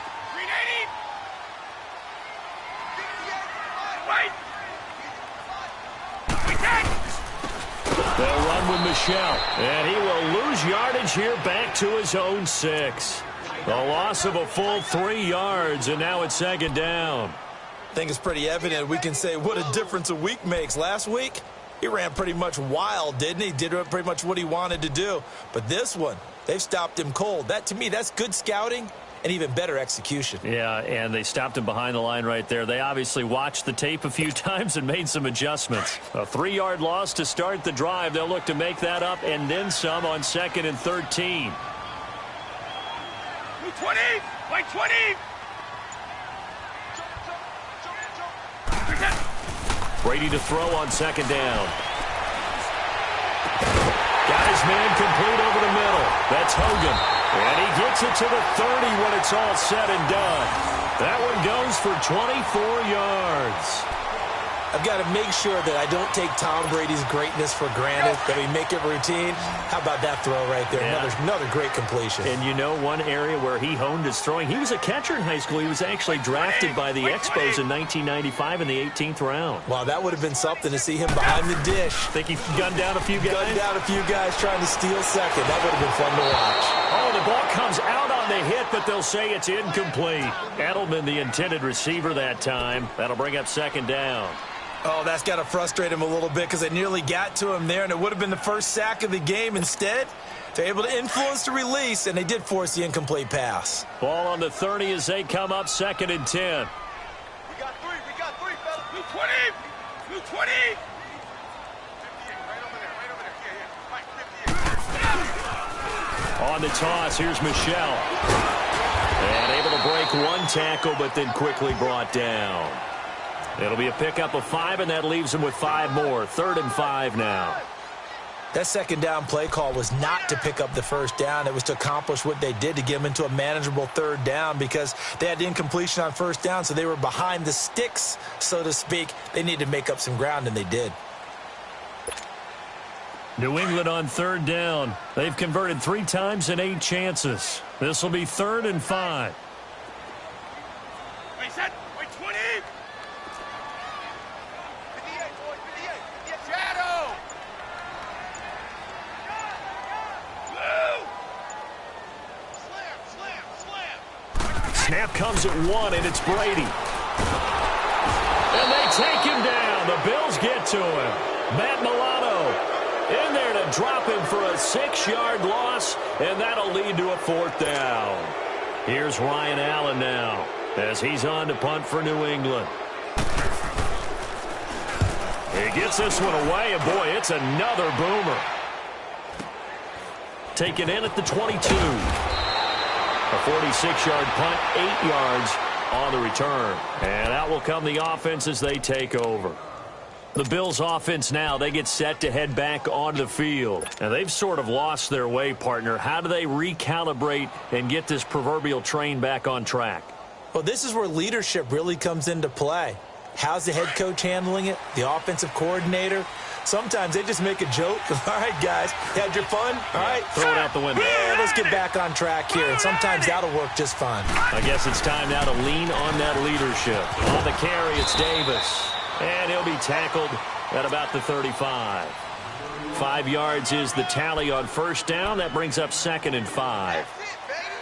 S1: Michel. And he will lose yardage here back to his own 6. A loss of a full 3 yards, and now it's second down.
S3: I think it's pretty evident. We can say what a difference a week makes. Last week, he ran pretty much wild, didn't he? Did pretty much what he wanted to do. But this one, they've stopped him cold. That, to me, that's good scouting and even better execution.
S1: Yeah, and they stopped him behind the line right there. They obviously watched the tape a few times and made some adjustments. A 3-yard loss to start the drive. They'll look to make that up and then some on 2nd and 13.
S2: 20! Like 20!
S1: Brady to throw on 2nd down. Got his man complete over the middle. That's Hogan. And he gets it to the 30 when it's all said and done. That one goes for 24 yards.
S3: I've got to make sure that I don't take Tom Brady's greatness for granted, that we make it routine. How about that throw right there?
S1: Yeah.
S3: Another great completion.
S1: And you know one area where he honed his throwing, he was a catcher in high school. He was actually drafted by the Expos in 1995 in the 18th round.
S3: Wow, that would have been something to see him behind the dish.
S1: Think he gunned down a few guys?
S3: Gunned down a few guys trying to steal second. That would have been fun to watch.
S1: Oh, the ball comes out on the hit, but they'll say it's incomplete. Edelman, the intended receiver that time. That'll bring up 2nd down.
S3: Oh, that's got to frustrate him a little bit because they nearly got to him there, and it would have been the first sack of the game. Instead, they're able to influence the release, and they did force the incomplete pass.
S1: Ball on the 30 as they come up 2nd and 10.
S2: We got three, fellas. 220! 220! 58, right over there. Yeah. Mike, 58.
S1: On the toss, here's Michel. And able to break one tackle, but then quickly brought down. It'll be a pickup of 5, and that leaves them with 5 more. 3rd and 5 now.
S3: That 2nd down play call was not to pick up the 1st down. It was to accomplish what they did, to get them into a manageable 3rd down, because they had the incompletion on 1st down, so they were behind the sticks, so to speak. They needed to make up some ground, and they did.
S1: New England on 3rd down. They've converted 3 times in 8 chances. This will be 3rd and 5.
S2: Wait, set. Wait, 20! 58, boy, 58. Shadow! Slam!
S1: Snap comes at 1, and it's Brady. And they take him down. The Bills get to him. Matt Milano in there to drop him for a 6-yard loss, and that'll lead to a 4th down. Here's Ryan Allen now as he's on to punt for New England. He gets this one away, and boy, it's another boomer. Taken in at the 22. A 46-yard punt, 8 yards on the return. And out will come the offense as they take over. The Bills offense now, they get set to head back onto the field. And they've sort of lost their way, partner. How do they recalibrate and get this proverbial train back on track?
S3: Well, this is where leadership really comes into play. How's the head coach handling it? The offensive coordinator? Sometimes they just make a joke. All right, guys, you had your fun? All right.
S1: Throw it out the window.
S3: Yeah, let's get back on track here. And sometimes that'll work just fine.
S1: I guess it's time now to lean on that leadership. On the carry, it's Davis. And he'll be tackled at about the 35. 5 yards is the tally on 1st down. That brings up 2nd and 5.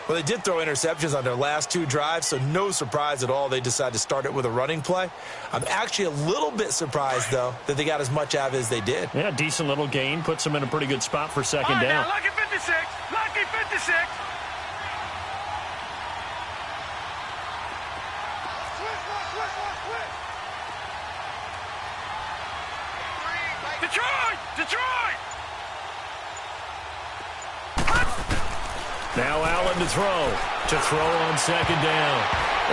S3: Well, they did throw interceptions on their last 2 drives, so no surprise at all they decided to start it with a running play. I'm actually a little bit surprised, though, that they got as much out of it as they did.
S1: Yeah, decent little gain. Puts them in a pretty good spot for 2nd down.
S2: Lucky 56! Lucky 56! Detroit! Detroit!
S1: Now Allen to throw. To throw on 2nd down.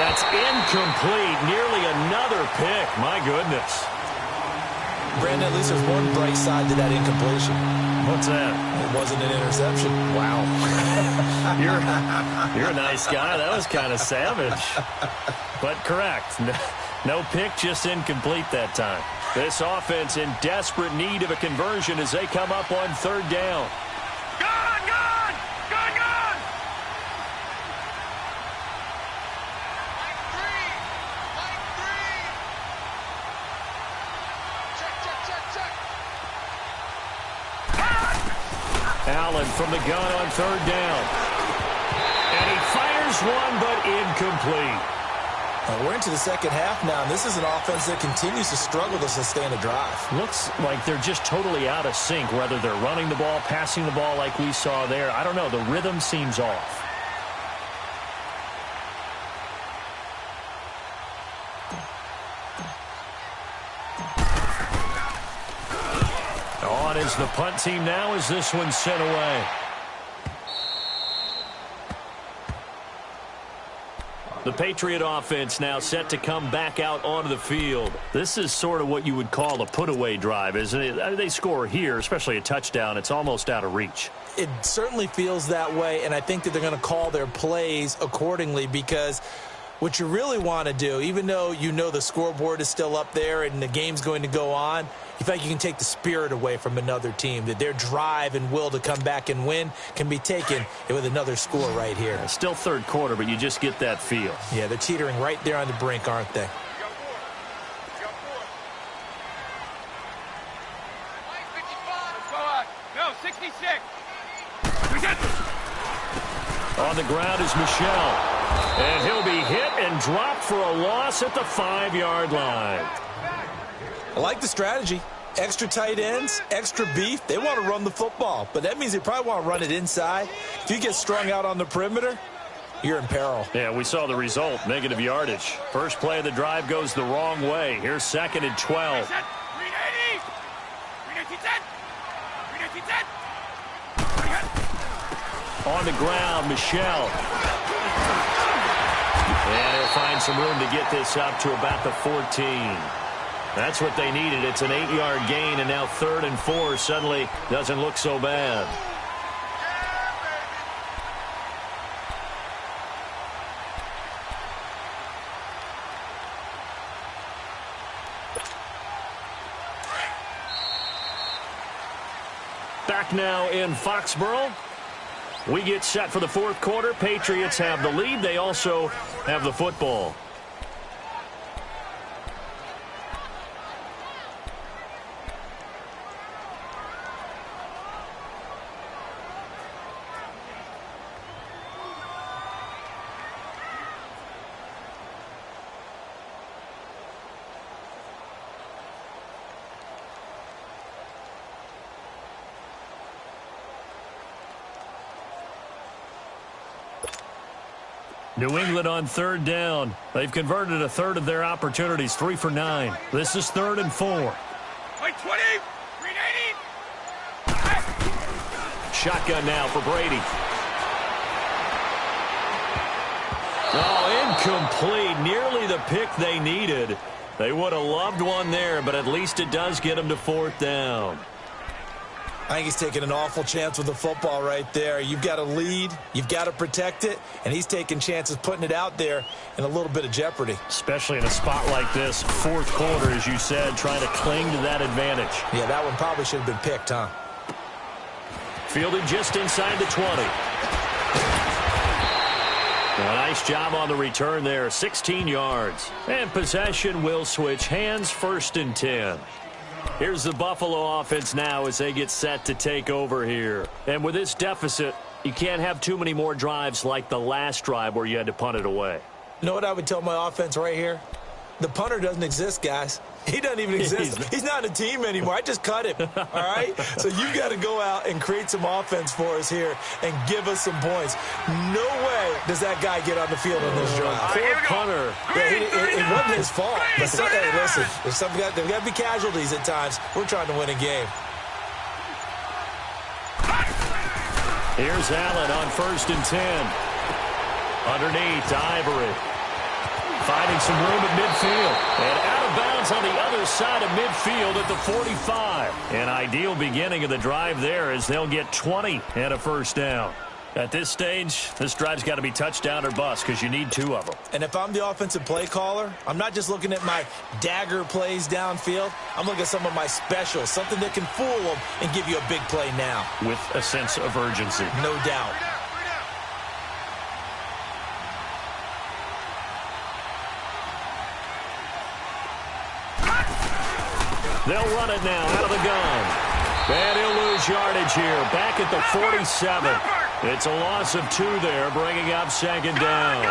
S1: That's incomplete. Nearly another pick. My goodness.
S3: Brandon, at least there's one bright side to that incompletion.
S1: What's that?
S3: It wasn't an interception.
S1: Wow. You're a nice guy. That was kind of savage. But correct. No pick, just incomplete that time. This offense in desperate need of a conversion as they come up on 3rd down.
S2: Gone! Gone! Gone! Gone! Line 3! Check!
S1: Allen from the gun on third down. And he fires one, but incomplete.
S3: We're into the second half now, and this is an offense that continues to struggle to sustain a drive.
S1: Looks like they're just totally out of sync, whether they're running the ball, passing the ball like we saw there. I don't know. The rhythm seems off. On is the punt team now as this one's sent away. The Patriot offense now set to come back out onto the field. This is sort of what you would call a put-away drive, isn't it? They score here, especially a touchdown. It's almost out of reach.
S3: It certainly feels that way, and I think that they're going to call their plays accordingly, because what you really want to do, even though you know the scoreboard is still up there and the game's going to go on, you feel like you can take the spirit away from another team, that their drive and will to come back and win can be taken with another score right here.
S1: Still third quarter, but you just get that feel.
S3: Yeah, they're teetering right there on the brink, aren't they?
S2: No, 66.
S1: On the ground is Michel. And he'll be hit and dropped for a loss at the 5-yard line.
S3: I like the strategy. Extra tight ends, extra beef. They want to run the football, but that means they probably want to run it inside. If you get strung out on the perimeter, you're in peril.
S1: Yeah, we saw the result, negative yardage. First play of the drive goes the wrong way. Here's 2nd and 12. On the ground, Michel. And he'll find some room to get this up to about the 14. That's what they needed. It's an 8-yard gain, and now 3rd and 4 suddenly doesn't look so bad. Back now in Foxborough. We get set for the 4th quarter. Patriots have the lead. They also have the football. New England on 3rd down. They've converted a third of their opportunities, 3 for 9. This is 3rd and 4.
S2: Wait, 20, 380.
S1: Shotgun now for Brady. Oh, incomplete. Nearly the pick they needed. They would have loved one there, but at least it does get them to 4th down.
S3: I think he's taking an awful chance with the football right there. You've got to lead, you've got to protect it, and he's taking chances putting it out there in a little bit of jeopardy.
S1: Especially in a spot like this, 4th quarter, as you said, trying to cling to that advantage.
S3: Yeah, that one probably should have been picked, huh?
S1: Fielded just inside the 20. A nice job on the return there, 16 yards. And possession will switch hands, 1st and 10. Here's the Buffalo offense now as they get set to take over here. And with this deficit, you can't have too many more drives like the last drive where you had to punt it away.
S3: You know what I would tell my offense right here? The punter doesn't exist, guys. He doesn't even exist. He's not a team anymore. I just cut him, all right? So you've got to go out and create some offense for us here and give us some points. No way does that guy get on the field in this drive.
S1: Poor punter.
S3: Yeah, it wasn't his fault. But hey, listen, there's got to be casualties at times. We're trying to win a game.
S1: Here's Allen on 1st and 10. Underneath to Ivory. Finding some room at midfield. And out of bounds on the other side of midfield at the 45. An ideal beginning of the drive there as they'll get 20 and a 1st down. At this stage, this drive's got to be touchdown or bust because you need 2 of them.
S3: And if I'm the offensive play caller, I'm not just looking at my dagger plays downfield. I'm looking at some of my specials, something that can fool them and give you a big play now.
S1: With a sense of urgency.
S3: No doubt.
S1: They'll run it now out of the gun. And he'll lose yardage here. Back at the 47. It's a loss of 2 there, bringing up second down.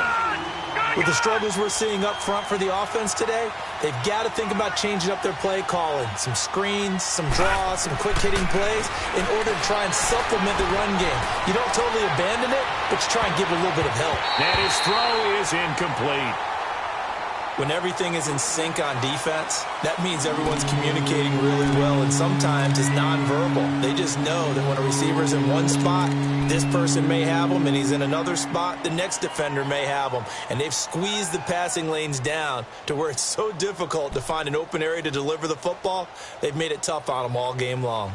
S3: With the struggles we're seeing up front for the offense today, they've got to think about changing up their play calling. Some screens, some draws, some quick-hitting plays in order to try and supplement the run game. You don't totally abandon it, but you try and give it a little bit of help.
S1: And his throw is incomplete.
S3: When everything is in sync on defense, that means everyone's communicating really well, and sometimes it's nonverbal. They just know that when a receiver's in one spot, this person may have him, and he's in another spot, the next defender may have him. And they've squeezed the passing lanes down to where it's so difficult to find an open area to deliver the football. They've made it tough on them all game long.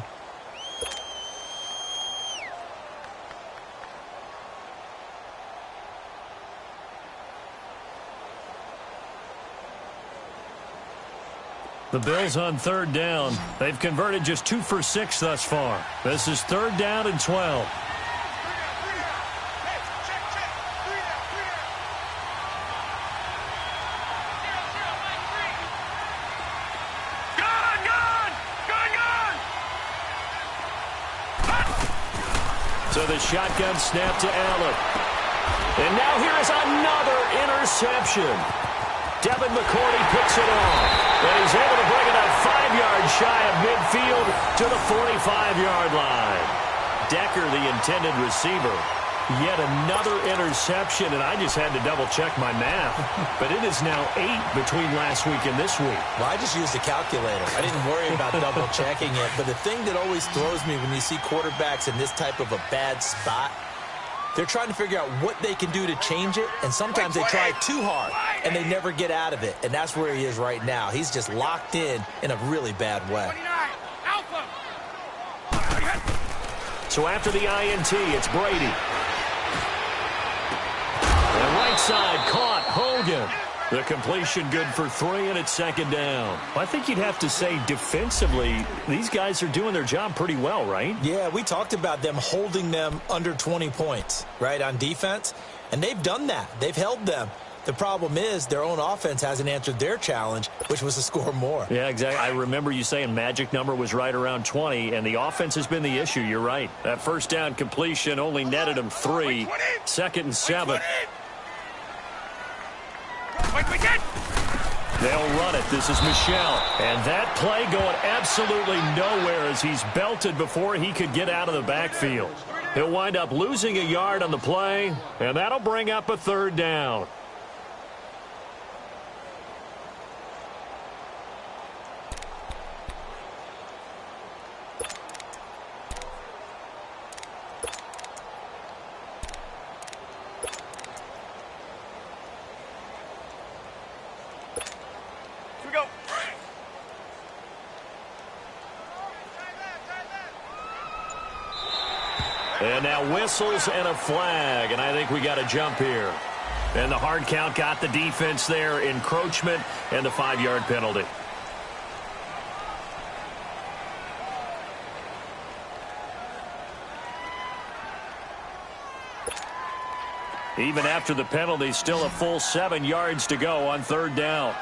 S1: The Bills on third down. They've converted just 2 for 6 thus far. This is third down and 12. So the shotgun snap to Allen. And now here is another interception. Devin McCourty picks it off. And he's able to bring it up 5 yards shy of midfield to the 45-yard line. Decker, the intended receiver. Yet another interception, and I just had to double-check my math. But it is now 8 between last week and this week.
S3: Well, I just used a calculator. I didn't worry about double-checking it. But the thing that always throws me when you see quarterbacks in this type of a bad spot, they're trying to figure out what they can do to change it, and sometimes they try too hard, and they never get out of it. And that's where he is right now. He's just locked in a really bad way.
S1: So after the INT, it's Brady. And right side caught Hogan. The completion good for 3, and it's second down. I think you'd have to say defensively, these guys are doing their job pretty well, right?
S3: Yeah, we talked about them holding them under 20 points, right, on defense. And they've done that. They've held them. The problem is their own offense hasn't answered their challenge, which was to score more.
S1: Yeah, exactly. I remember you saying magic number was right around 20, and the offense has been the issue. You're right. That first down completion only netted them 3. Second and 7. They'll run it. This is Michel. And that play going absolutely nowhere as he's belted before he could get out of the backfield. He'll wind up losing a yard on the play, and that'll bring up a third down. And now whistles and a flag, and I think we got a jump here. And the hard count got the defense there, encroachment, and the 5-yard penalty. Even after the penalty, still a full 7 yards to go on third down.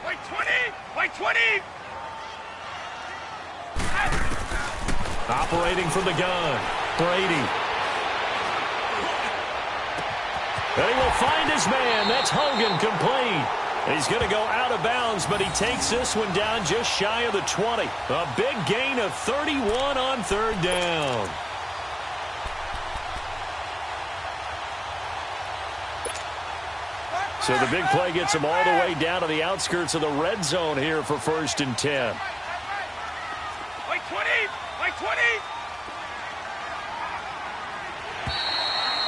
S2: Wait 20! Wait 20!
S1: Operating from the gun, Brady. And he will find his man. That's Hogan, complete. He's going to go out of bounds, but he takes this one down just shy of the 20. A big gain of 31 on third down. So the big play gets him all the way down to the outskirts of the red zone here for 1st and 10.
S2: Wait 20! Wait 20!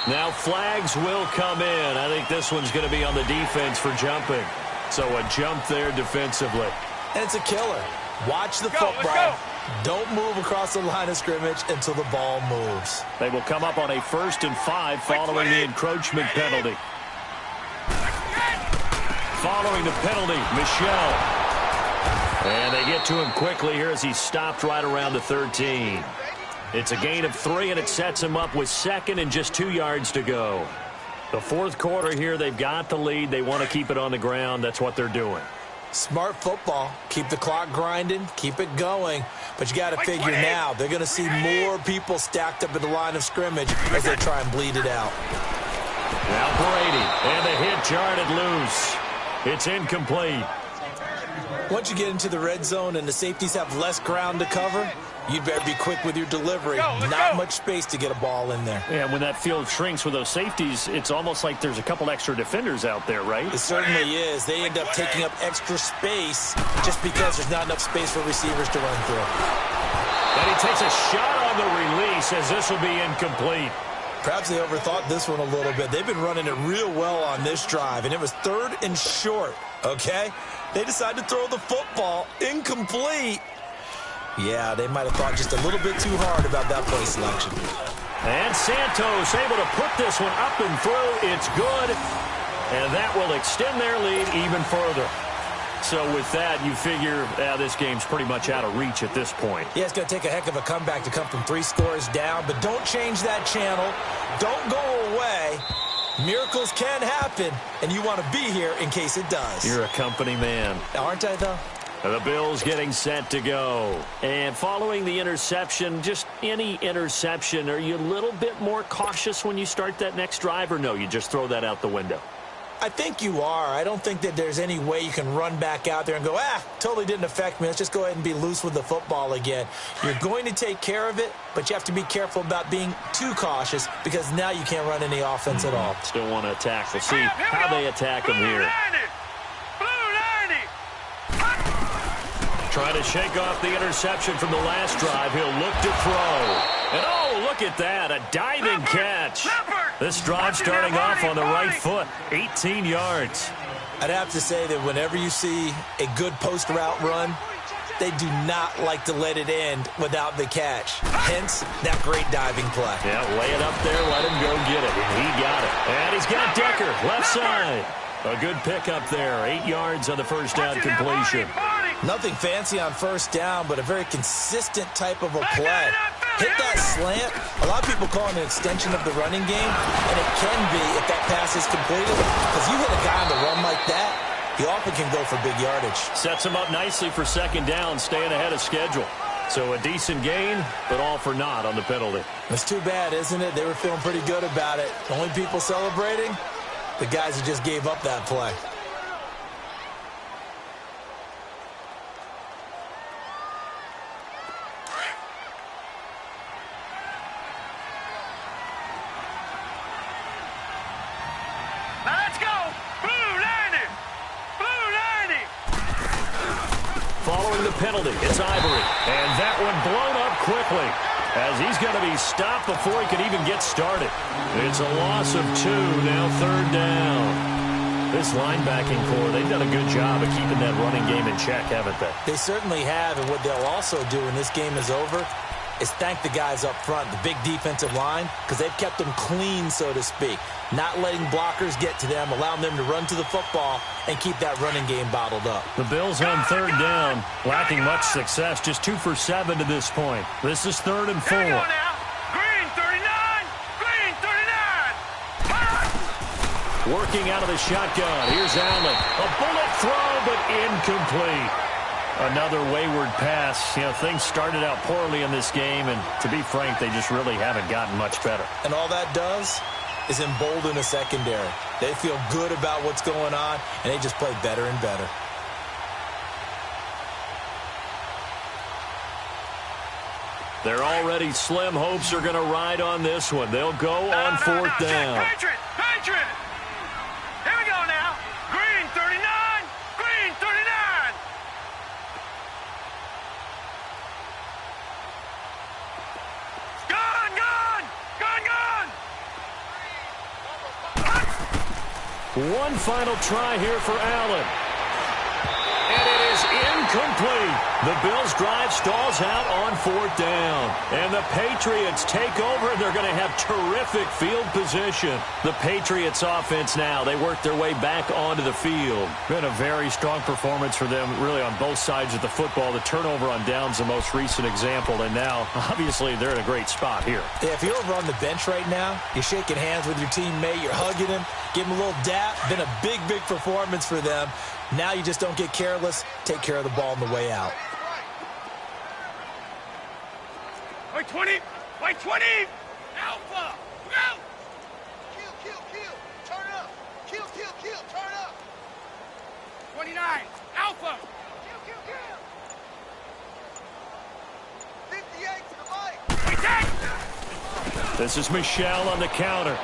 S1: Now flags will come in. I think this one's going to be on the defense for jumping. So a jump there defensively.
S3: And it's a killer. Watch the football. Don't move across the line of scrimmage until the ball moves.
S1: They will come up on a 1st and 5 following the encroachment penalty. Following the penalty, Michel. And they get to him quickly here as he's stopped right around the 13. It's a gain of 3, and it sets him up with 2nd and just 2 yards to go. The 4th quarter here, they've got the lead. They want to keep it on the ground. That's what they're doing.
S3: Smart football. Keep the clock grinding. Keep it going. But you got to figure now, they're going to see more people stacked up at the line of scrimmage as they try and bleed it out.
S1: Now Brady, and the hit jarred loose. It's incomplete.
S3: Once you get into the red zone and the safeties have less ground to cover, you'd better be quick with your delivery. Not much space to get a ball in there.
S1: Yeah, when that field shrinks with those safeties, it's almost like there's a couple extra defenders out there, right?
S3: It certainly is. They end up taking up extra space just because there's not enough space for receivers to run through.
S1: And he takes a shot on the release as this will be incomplete.
S3: Perhaps they overthought this one a little bit. They've been running it real well on this drive, and it was 3rd and short, okay? They decided to throw the football incomplete. Yeah, they might have thought just a little bit too hard about that play selection.
S1: And Santos able to put this one up and through. It's good, and that will extend their lead even further. So with that, you figure this game's pretty much out of reach at this point.
S3: Yeah, it's going to take a heck of a comeback to come from 3 scores down, but don't change that channel. Don't go away. Miracles can happen, and you want to be here in case it does.
S1: You're a company man.
S3: Aren't I, though?
S1: The Bills getting set to go. And following the interception, just any interception, are you a little bit more cautious when you start that next drive, or no, you just throw that out the window?
S3: I think you are. I don't think that there's any way you can run back out there and go, totally didn't affect me. Let's just go ahead and be loose with the football again. You're going to take care of it, but you have to be careful about being too cautious because now you can't run any offense at all.
S1: Still want to attack. We'll see how they attack them here. Trying to shake off the interception from the last drive. He'll look to throw. And oh, look at that, a diving catch. This drive starting off on the right foot, 18 yards.
S3: I'd have to say that whenever you see a good post route run, they do not like to let it end without the catch. Hence, that great diving play.
S1: Yeah, lay it up there, let him go get it. And he got it. And he's got Decker, left side. A good pickup there, 8 yards on the first down completion.
S3: Nothing fancy on first down, but a very consistent type of a play. Hit that slant. A lot of people call it an extension of the running game, and it can be if that pass is completed. Because you hit a guy on the run like that, he often can go for big yardage.
S1: Sets him up nicely for second down, staying ahead of schedule. So a decent gain, but all for naught on the penalty.
S3: It's too bad, isn't it? They were feeling pretty good about it. The only people celebrating, the guys who just gave up that play.
S1: Following the penalty, it's Ivory. And that one blown up quickly as he's going to be stopped before he can even get started. It's a loss of 2, now 3rd down. This linebacking core, they've done a good job of keeping that running game in check, haven't they?
S3: They certainly have, and what they'll also do when this game is over is thank the guys up front, the big defensive line, because they've kept them clean, so to speak. Not letting blockers get to them, allowing them to run to the football and keep that running game bottled up.
S1: The Bills on 3rd down, lacking much success, just 2 for 7 to this point. This is 3rd and 4.
S2: Green 39, Green 39.
S1: Working out of the shotgun. Here's Allen. A bullet throw, but incomplete. Another wayward pass. You know, things started out poorly in this game, and to be frank, they just really haven't gotten much better.
S3: And all that does is embolden a secondary. They feel good about what's going on, and they just play better and better.
S1: They're already slim hopes are going to ride on this one. They'll go on 4th down.
S2: Patriot! Here we go now. Green 39, Green 39. Gone!
S1: One final try here for Allen. And it is incomplete. The Bills' drive stalls out on 4th down. And the Patriots take over. They're going to have terrific field position. The Patriots offense now, they work their way back onto the field. Been a very strong performance for them, really, on both sides of the football. The turnover on downs, the most recent example. And now, obviously, they're in a great spot here.
S3: Yeah, if you're over on the bench right now, you're shaking hands with your teammate, you're hugging him, give him a little dap. Been a big, big performance for them. Now you just don't get careless. Take care of the ball on the way out.
S2: Wait 20! Wait 20! Alpha! Go! Kill, kill, kill! Turn up! Kill, kill, kill! Turn up! 29! Alpha! Kill, kill, kill! 58 to the mic! Wait 10!
S1: This is Michelle on the counter.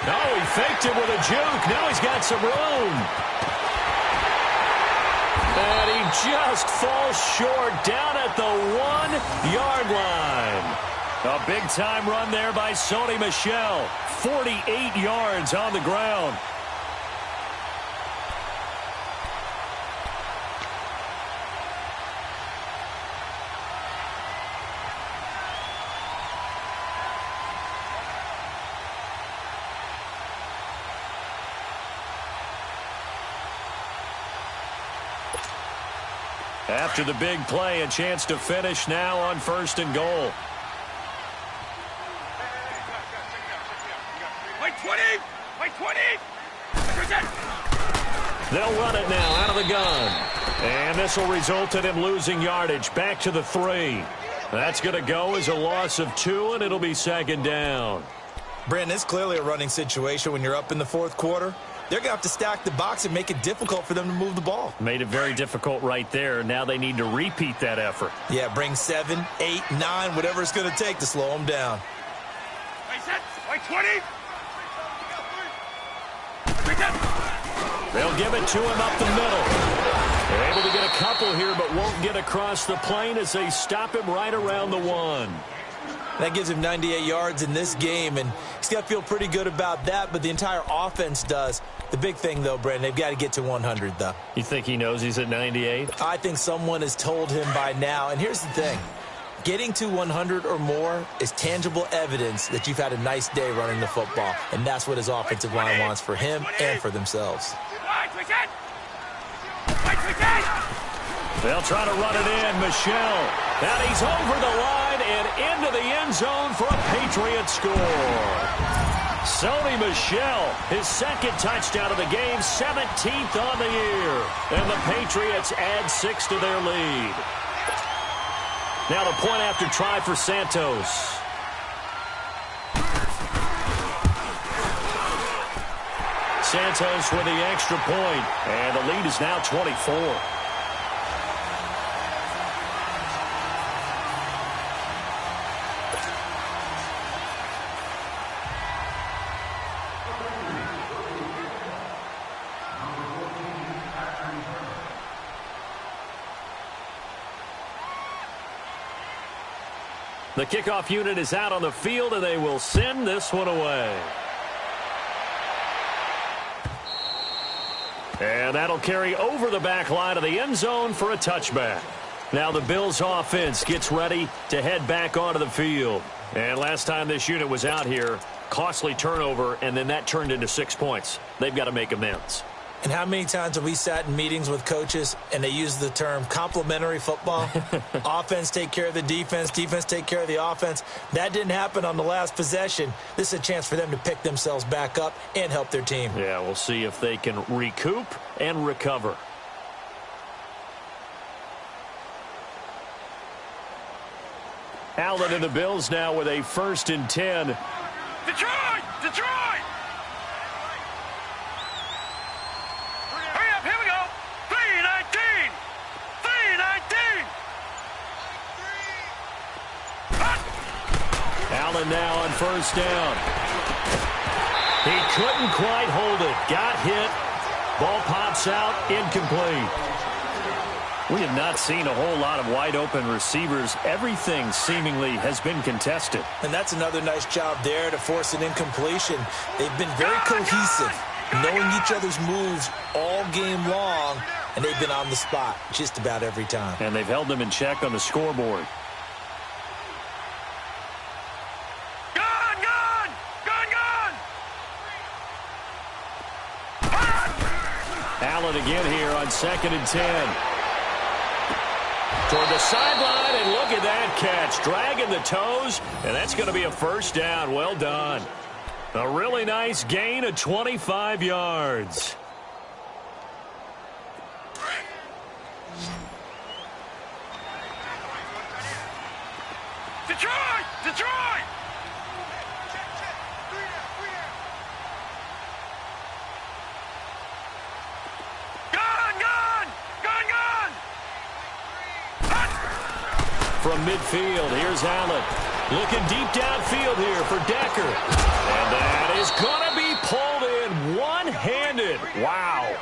S1: No, he faked it with a juke. Now he's got some room. And he just falls short down at the 1-yard line. A big-time run there by Sony Michel. 48 yards on the ground. After the big play, a chance to finish now on 1st and goal.
S2: Wait 20! Wait 20!
S1: They'll run it now out of the gun. And this will result in him losing yardage back to the 3. That's going to go as a loss of 2, and it'll be 2nd down.
S3: Brandon, it's clearly a running situation when you're up in the 4th quarter. They're going to have to stack the box and make it difficult for them to move the ball.
S1: Made it very difficult right there. Now they need to repeat that effort.
S3: Yeah, bring 7, 8, 9, whatever it's going to take to slow them down.
S2: Wait set! Wait 20!
S1: They'll give it to him up the middle. They're able to get a couple here, but won't get across the plane as they stop him right around the 1.
S3: That gives him 98 yards in this game, and he's got to feel pretty good about that, but the entire offense does. The big thing, though, Brandon, they've got to get to 100, though.
S1: You think he knows he's at 98?
S3: I think someone has told him by now, and here's the thing. Getting to 100 or more is tangible evidence that you've had a nice day running the football, and that's what his offensive line wants for him and for themselves.
S1: They'll try to run it in. Michel. Now he's over the line and into the end zone for a Patriot score. Sony Michel, his 2nd touchdown of the game, 17th on the year. And the Patriots add 6 to their lead. Now the point after try for Santos. Santos with the extra point, and the lead is now 24. The kickoff unit is out on the field, and they will send this one away. And that'll carry over the back line of the end zone for a touchback. Now the Bills offense gets ready to head back onto the field. And last time this unit was out here, costly turnover, and then that turned into 6 points. They've got to make amends.
S3: And how many times have we sat in meetings with coaches and they use the term complementary football? Offense take care of the defense, defense take care of the offense. That didn't happen on the last possession. This is a chance for them to pick themselves back up and help their team.
S1: Yeah, we'll see if they can recoup and recover. Allen and the Bills now with a 1st and 10.
S2: Detroit! Detroit!
S1: Allen now on 1st down. He couldn't quite hold it. Got hit. Ball pops out. Incomplete. We have not seen a whole lot of wide-open receivers. Everything seemingly has been contested.
S3: And that's another nice job there to force an incompletion. They've been very cohesive, knowing each other's moves all game long, and they've been on the spot just about every time.
S1: And they've held them in check on the scoreboard. Allen again here on 2nd and 10. Toward the sideline, and look at that catch. Dragging the toes, and that's going to be a 1st down. Well done. A really nice gain of 25 yards.
S2: Detroit! Detroit!
S1: From midfield, here's Allen. Looking deep downfield here for Decker. And that is going to be pulled in one-handed. Wow.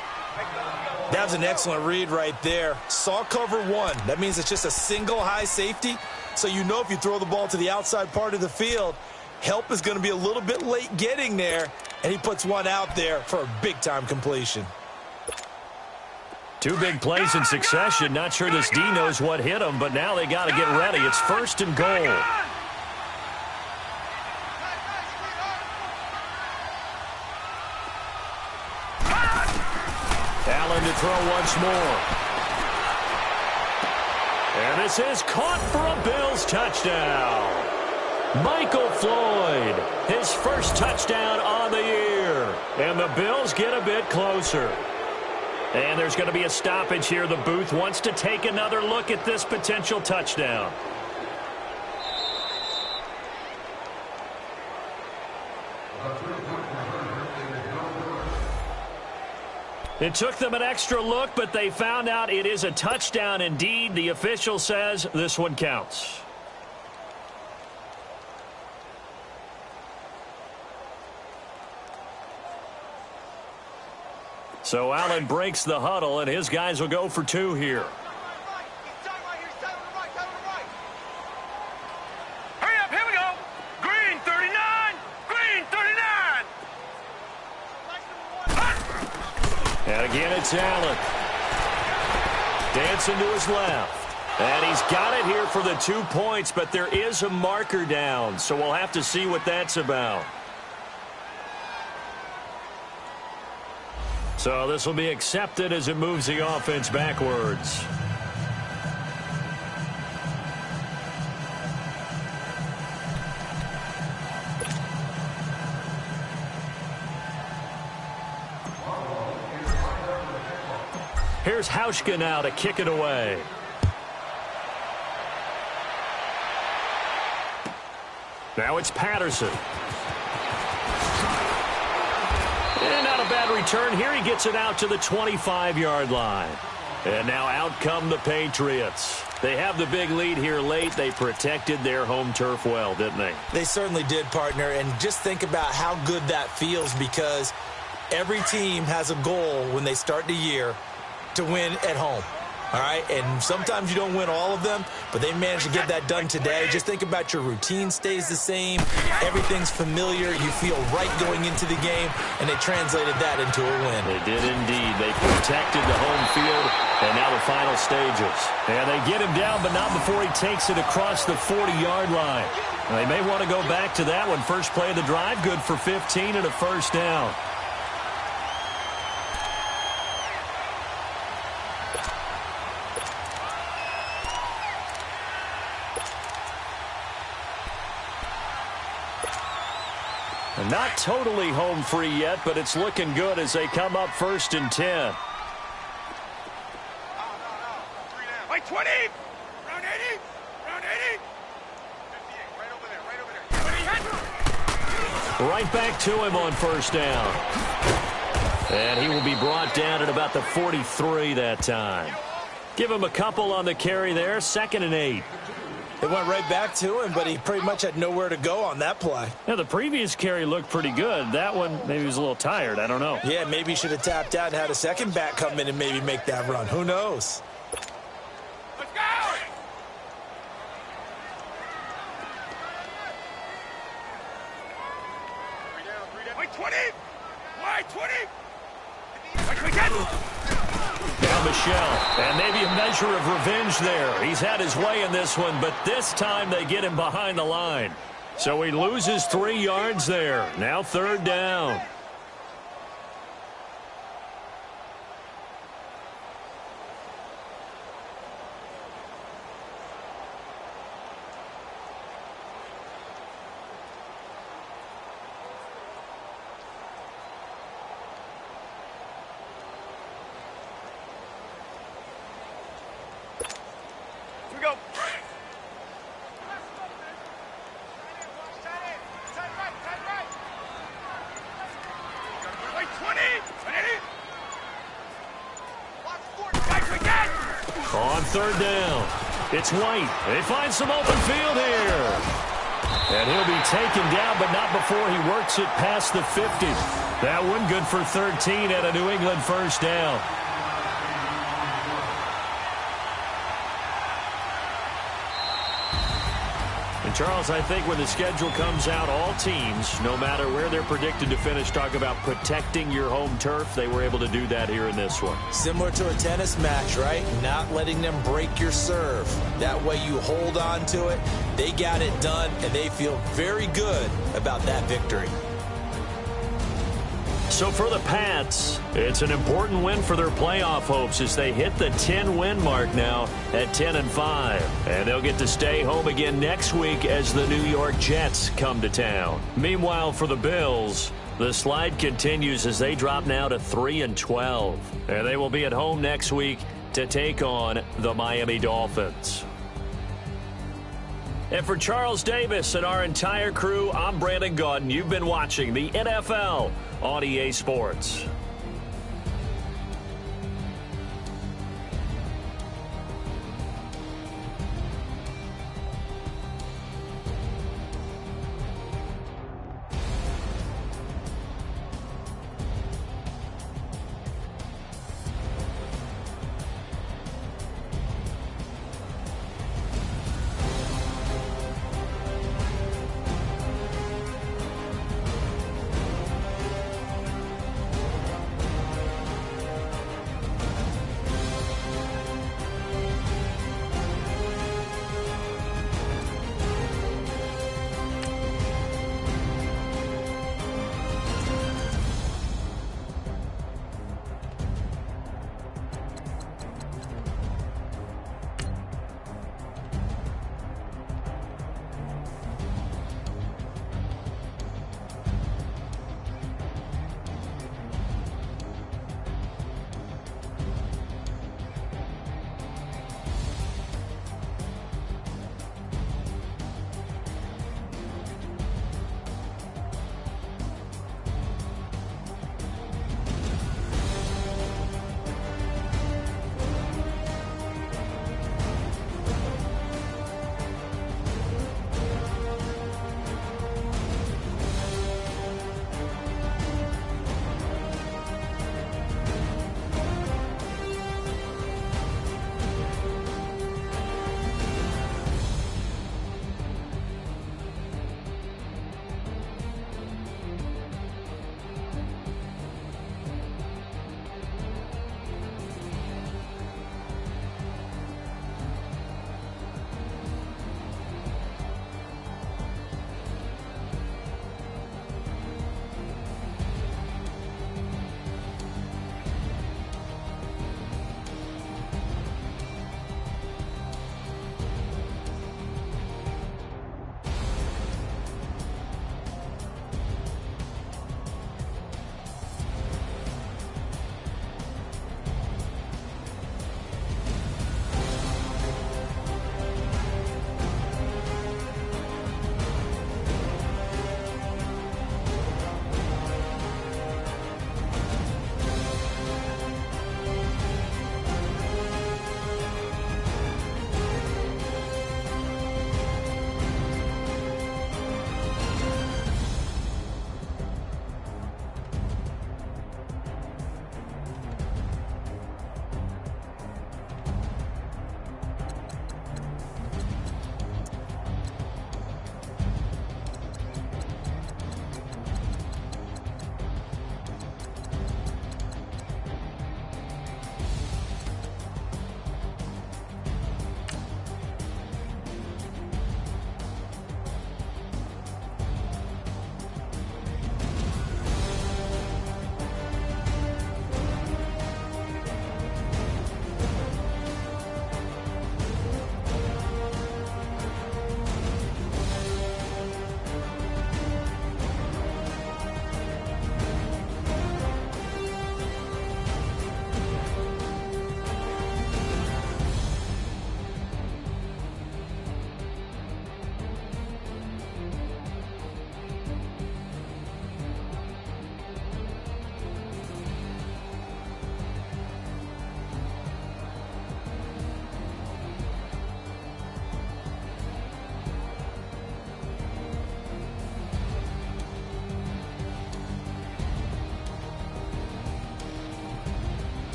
S3: That was an excellent read right there. Saw cover one. That means it's just a single high safety. So you know if you throw the ball to the outside part of the field, help is going to be a little bit late getting there. And he puts one out there for a big-time completion.
S1: Two big plays in succession. Not sure this D knows what hit him, but now they got to get ready. It's 1st and goal. Allen to throw once more. And this is caught for a Bills touchdown. Michael Floyd, his first touchdown on the year. And the Bills get a bit closer. And there's going to be a stoppage here. The booth wants to take another look at this potential touchdown. It took them an extra look, but they found out it is a touchdown indeed. The official says this one counts. So Allen breaks the huddle, and his guys will go for two here.
S2: Hurry up, here we go. Green 39, green 39.
S1: And again, it's Allen. Dancing to his left. And he's got it here for the 2 points, but there is a marker down, so we'll have to see what that's about. So this will be accepted as it moves the offense backwards. Here's Hauschka now to kick it away. Now it's Patterson. And not a bad return here. He gets it out to the 25-yard line. And now out come the Patriots. They have the big lead here late. They protected their home turf well, didn't they?
S3: They certainly did, partner. And just think about how good that feels, because every team has a goal when they start the year to win at home. All right, and sometimes you don't win all of them, but they managed to get that done today. Just think about your routine stays the same. Everything's familiar. You feel right going into the game, and they translated that into a win.
S1: They did indeed. They protected the home field, and now the final stages. And they get him down, but not before he takes it across the 40-yard line. They may want to go back to that one. First play of the drive, good for 15 and a first down. Not totally home free yet, but it's looking good as they come up 1st and 10.
S2: Like 20, round 80, round 80. 58, right over there.
S1: Right back to him on first down. And he will be brought down at about the 43 that time. Give him a couple on the carry there, 2nd and 8.
S3: It went right back to him, but he pretty much had nowhere to go on that play.
S1: Yeah, the previous carry looked pretty good. That one, maybe he was a little tired. I don't know.
S3: Yeah, maybe he should have tapped out and had a second back come in and maybe make that run. Who knows?
S2: Let's go! Like 20, wide 20. Like 20.
S1: Now Michelle, and maybe a measure of revenge there. He's had his way in this one, but this time they get him behind the line. So he loses 3 yards there. Now 3rd down.
S2: we go. Wait, 20. 20.
S1: On third down, it's White. They find some open field here. And he'll be taken down, but not before he works it past the 50. That one good for 13 and a New England first down. And Charles, I think when the schedule comes out, all teams, no matter where they're predicted to finish, talk about protecting your home turf. They were able to do that here in this one.
S3: Similar to a tennis match, right? Not letting them break your serve. That way you hold on to it. They got it done, and they feel very good about that victory.
S1: So for the Pats, it's an important win for their playoff hopes as they hit the 10-win mark now at 10-5. And they'll get to stay home again next week as the New York Jets come to town. Meanwhile, for the Bills, the slide continues as they drop now to 3-12. And they will be at home next week to take on the Miami Dolphins. And for Charles Davis and our entire crew, I'm Brandon Gaudin. You've been watching the NFL on EA Sports.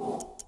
S3: it.